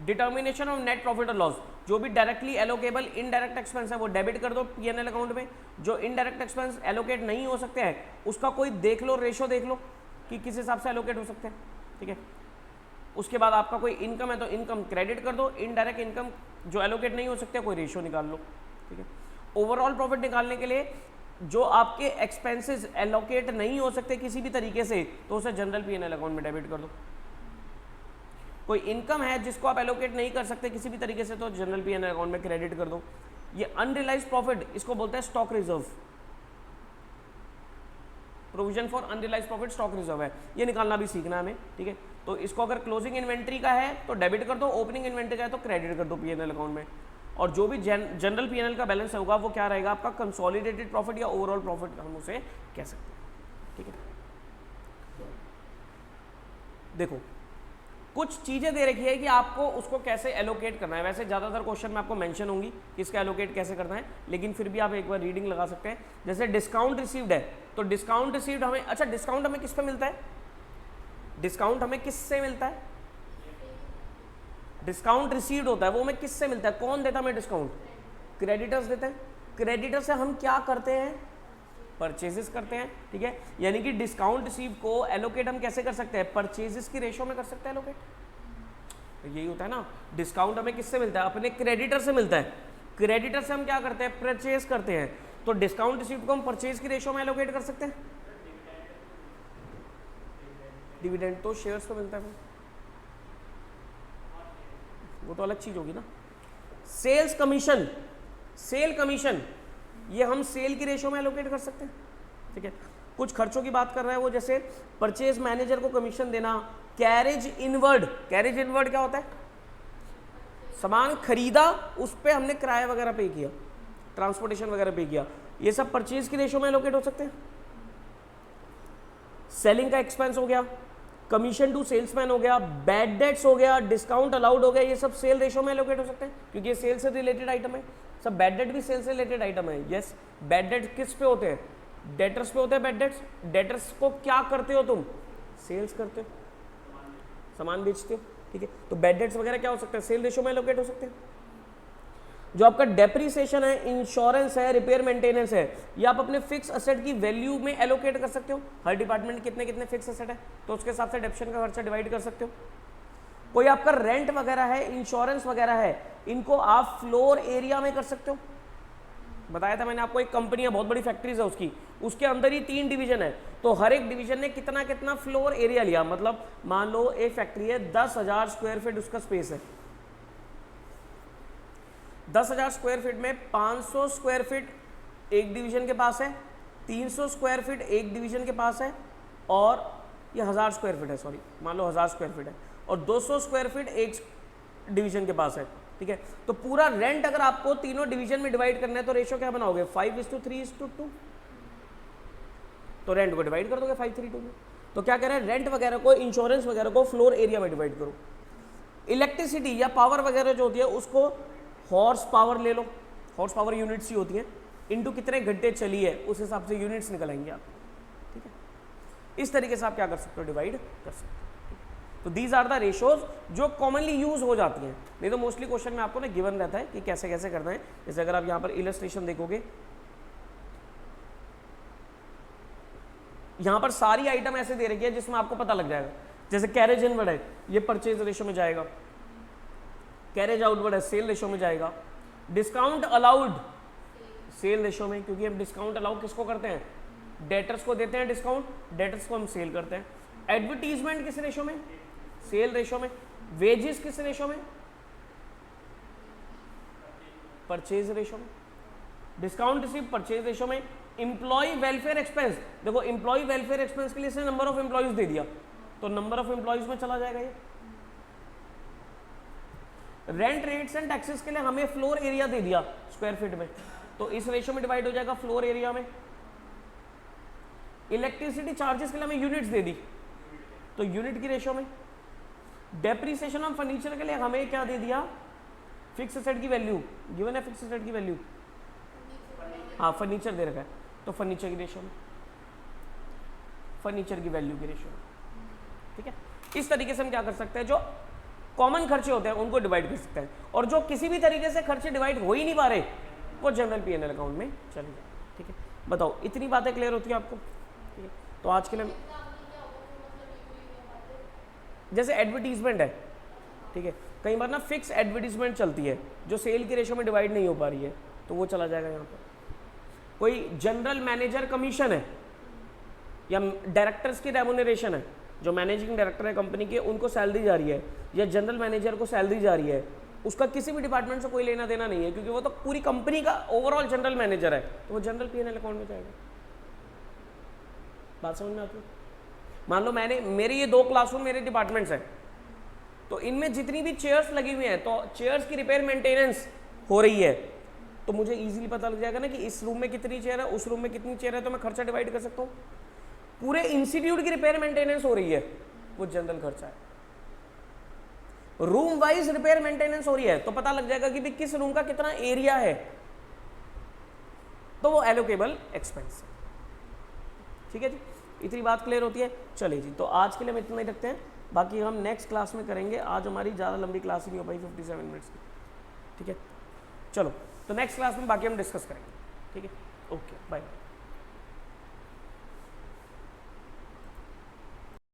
डिटर्मिनेशन ऑफ नेट प्रॉफिट और लॉस, जो भी डायरेक्टली एलोकेबल इनडायरेक्ट एक्सपेंस है वो डेबिट कर दो P&L अकाउंट में, जो इनडायरेक्ट एक्सपेंस एलोकेट नहीं हो सकते हैं उसका कोई देख लो, रेशो देख लो कि किस हिसाब से एलोकेट हो सकते हैं। ठीक है, उसके बाद आपका कोई इनकम है तो इनकम क्रेडिट कर दो, इनडायरेक्ट इनकम जो एलोकेट नहीं हो सकते कोई रेशो निकाल लो। ठीक है, ओवरऑल प्रॉफिट निकालने के लिए जो आपके एक्सपेंसेस एलोकेट नहीं हो सकते किसी भी तरीके से तो उसे जनरल P&L अकाउंट में डेबिट कर दो। कोई इनकम है जिसको आप एलोकेट नहीं कर सकते किसी भी तरीके से तो जनरल P&L अकाउंट में क्रेडिट कर दो। ये अनरियलाइज्ड प्रॉफिट, इसको बोलते हैं stock reserve, provision for unrealised profit stock reserve है, ये निकालना भी सीखना है हमें। ठीक है, तो इसको अगर क्लोजिंग इन्वेंट्री का है तो डेबिट कर दो, ओपनिंग इन्वेंट्री का है तो क्रेडिट कर दो P&L अकाउंट में, और जो भी जनरल P&L का बैलेंस होगा वो क्या रहेगा, आपका कंसोलिडेटेड प्रॉफिट या ओवरऑल प्रॉफिट हम उसे कह सकते हैं। ठीक है, देखो कुछ चीज़ें दे रखी है कि आपको उसको कैसे एलोकेट करना है। वैसे ज़्यादातर क्वेश्चन में आपको मेंशन होंगी कि इसका एलोकेट कैसे करना है, लेकिन फिर भी आप एक बार रीडिंग लगा सकते हैं। जैसे डिस्काउंट रिसीव्ड है, तो डिस्काउंट रिसीव्ड हमें, अच्छा डिस्काउंट हमें किस पे मिलता है, डिस्काउंट हमें किससे मिलता है, डिस्काउंट रिसीव्ड होता है वो हमें किससे मिलता है, कौन देता है हमें डिस्काउंट, क्रेडिटर्स देते हैं। क्रेडिटर से हम क्या करते हैं, परचेजेस करते हैं, ठीक है। यानी कि डिस्काउंट रिसीव को एलोकेट हम कैसे कर सकते हैं, परचेजेस की रेशो में कर सकते हैं एलोकेट। यही होता है ना, डिस्काउंट हमें किससे मिलता है, अपने क्रेडिटर से मिलता है। क्रेडिटर से हम क्या करते हैं, परचेज करते हैं, तो डिस्काउंट रिसीव को हम परचेज की रेशो में एलोकेट कर सकते हैं। डिविडेंड तो शेयर्स पे मिलता है, वो तो अलग चीज होगी ना। सेल्स कमीशन, सेल कमीशन ये हम सेल की रेशो में एलोकेट कर सकते हैं, ठीक है। कुछ खर्चों की बात कर रहे हैं वो, जैसे परचेज मैनेजर को कमीशन देना, कैरेज इनवर्ड। कैरेज इनवर्ड क्या होता है, सामान खरीदा उस पर हमने किराया वगैरह पे किया, ट्रांसपोर्टेशन वगैरह पे किया, ये सब परचेज की रेशो में एलोकेट हो सकते हैं। सेलिंग का एक्सपेंस हो गया, कमीशन टू सेल्समैन हो गया, बैड डेट्स हो गया, डिस्काउंट अलाउड हो गया, ये सब सेल रेशो में एलोकेट हो सकते हैं क्योंकि ये सेल से रिलेटेड आइटम है। सब बैड डेट भी सेल से रिलेटेड आइटम है। यस, बैड डेट किस पे होते हैं, डेटर्स पे होते हैं बैड डेट्स। डेटर्स को क्या करते हो तुम, सेल्स करते हो, सामान बेचते हो, ठीक है। तो बैड डेट्स वगैरह क्या हो सकते हैं, सेल रेशो में एलोकेट हो सकते हैं। जो आपका डेप्रीसिएशन है, इंश्योरेंस है, रिपेयर मेंटेनेंस है, ये आप अपने फिक्स असेट की वैल्यू में एलोकेट कर सकते हो। हर डिपार्टमेंट कितने कितने फिक्स असेट है तो उसके हिसाब से डेप्शन का खर्चा डिवाइड कर सकते हो। कोई आपका रेंट वगैरह है, इंश्योरेंस वगैरह है, इनको आप फ्लोर एरिया में कर सकते हो। बताया था मैंने आपको, एक कंपनी है, बहुत बड़ी फैक्ट्रीज है उसकी, उसके अंदर ही 3 डिवीजन है, तो हर एक डिवीजन ने कितना कितना फ्लोर एरिया लिया। मतलब मान लो एक फैक्ट्री है, 10,000 स्क्वायर फीट उसका स्पेस है, 10,000 स्क्वायर फीट में 500 स्क्वायर फीट एक डिवीजन के पास है, 300 स्क्वायर फीट एक डिवीजन के पास है, और ये 1000 स्क्वायर फीट है, सॉरी मान लो 1000 स्क्वायर फीट है, और 200 स्क्वायर फीट एक डिवीजन के पास है, ठीक है। तो पूरा रेंट अगर आपको तीनों डिवीजन में डिवाइड करना है तो रेशो क्या बनाओगे, 5:3:2। तो रेंट को डिवाइड कर दोगे 5:3:2 में। तो क्या कह रहे हैं, रेंट वगैरह को, इंश्योरेंस वगैरह को फ्लोर एरिया में डिवाइड करो। इलेक्ट्रिसिटी या पावर वगैरह जो होती है उसको हॉर्स पावर ले लो, हॉर्स पावर यूनिट्स ही होती हैं, इनटू कितने घंटे चली है उस हिसाब से यूनिट्स निकलेंगे आप, ठीक है। इस तरीके से आप क्या कर सकते हो, डिवाइड कर सकते हो। तो दीज आर द रेशोज जो कॉमनली यूज हो जाती हैं, नहीं तो मोस्टली क्वेश्चन में आपको ना गिवन रहता है कि कैसे कैसे करना है। जैसे अगर आप यहाँ पर इलस्ट्रेशन देखोगे, यहाँ पर सारी आइटम ऐसे दे रखी है जिसमें आपको पता लग जाएगा। जैसे कैरेज इनवर्ड है, ये परचेज रेशो में जाएगा, कैरेज आउटवर्ड है सेल रेशो में जाएगा, डिस्काउंट अलाउड सेल रेशो में, क्योंकि हम डिस्काउंट अलाउ किसको करते हैं, डेटर्स को देते हैं डिस्काउंट, डेटर्स को हम सेल करते हैं। एडवर्टीजमेंट किस रेशो में, सेल रेशो में। वेजेस किस रेशो में, परचेज रेशो में। डिस्काउंट रिसीव परचेज रेशो में। इंप्लॉय वेलफेयर एक्सपेंस, देखो इंप्लॉय वेलफेयर एक्सपेंस के लिए इसने नंबर ऑफ एम्प्लॉयज दे दिया, तो नंबर ऑफ एम्प्लॉयज में चला जाएगा ये। रेंट रेट्स एंड टैक्सेस के लिए हमें फ्लोर एरिया दे दिया स्क्वायर फीट में, तो इस रेशो में डिवाइड हो जाएगा फ्लोर एरिया में। इलेक्ट्रिसिटी चार्जेस के लिए हमें यूनिट्स दे दी, तो यूनिट की रेशो में। डेप्रीसिएशन ऑफ फर्नीचर के लिए हमें क्या दे दिया, फिक्स एसेट की वैल्यू गिवन है, फिक्स एसेट की वैल्यू, हाँ फर्नीचर दे रखा है, तो फर्नीचर की रेशो में, फर्नीचर की वैल्यू की रेशो में, ठीक है। इस तरीके से हम क्या कर सकते हैं, जो कॉमन खर्चे होते हैं उनको डिवाइड कर सकते हैं, और जो किसी भी तरीके से खर्चे डिवाइड हो ही नहीं पा रहे वो जनरल P&L अकाउंट में चले जाए, ठीक है। बताओ इतनी बातें क्लियर होती है आपको, ठीक है। तो आज के लिए जैसे एडवर्टीजमेंट है, ठीक है, कई बार ना फिक्स एडवर्टीजमेंट चलती है जो सेल की रेशो में डिवाइड नहीं हो पा रही है, तो वो चला जाएगा यहाँ पर। कोई जनरल मैनेजर कमीशन है या डायरेक्टर्स की रेम्यूनरेशन है, जो मैनेजिंग डायरेक्टर है कंपनी के उनको सैलरी जा रही है, या जनरल मैनेजर को सैलरी जा रही है, उसका किसी भी डिपार्टमेंट से कोई लेना देना नहीं है, क्योंकि वो तो पूरी कंपनी का ओवरऑल जनरल मैनेजर है, तो वो जनरल P&L अकाउंट में जाएगा। बात समझ में आती है। मान लो मेरे ये 2 क्लासरूम मेरे डिपार्टमेंट्स हैं, तो इनमें जितनी भी चेयर्स लगी हुई हैं, तो चेयर्स की रिपेयर मेंटेनेंस हो रही है, तो मुझे इजीली पता लग जाएगा ना कि इस रूम में कितनी चेयर है, उस रूम में कितनी चेयर है, तो मैं खर्चा डिवाइड कर सकता हूँ। पूरे इंस्टीट्यूट की रिपेयर मेंटेनेंस हो रही है, वो जनरल खर्चा है, रूम वाइज रिपेयर मेंटेनेंस हो रही है तो पता लग जाएगा कि भी किस रूम का कितना एरिया है, तो वो एलोकेबल एक्सपेंस है। ठीक है जी, इतनी बात क्लियर होती है। चलिए जी, तो आज के लिए हम इतना ही रखते हैं, बाकी हम नेक्स्ट क्लास में करेंगे। आज हमारी ज़्यादा लंबी क्लास ही नहीं हो पाई 57 मिनट्स की। ठीक है, चलो तो नेक्स्ट क्लास में बाकी हम डिस्कस करेंगे। ठीक है, ओके बाय।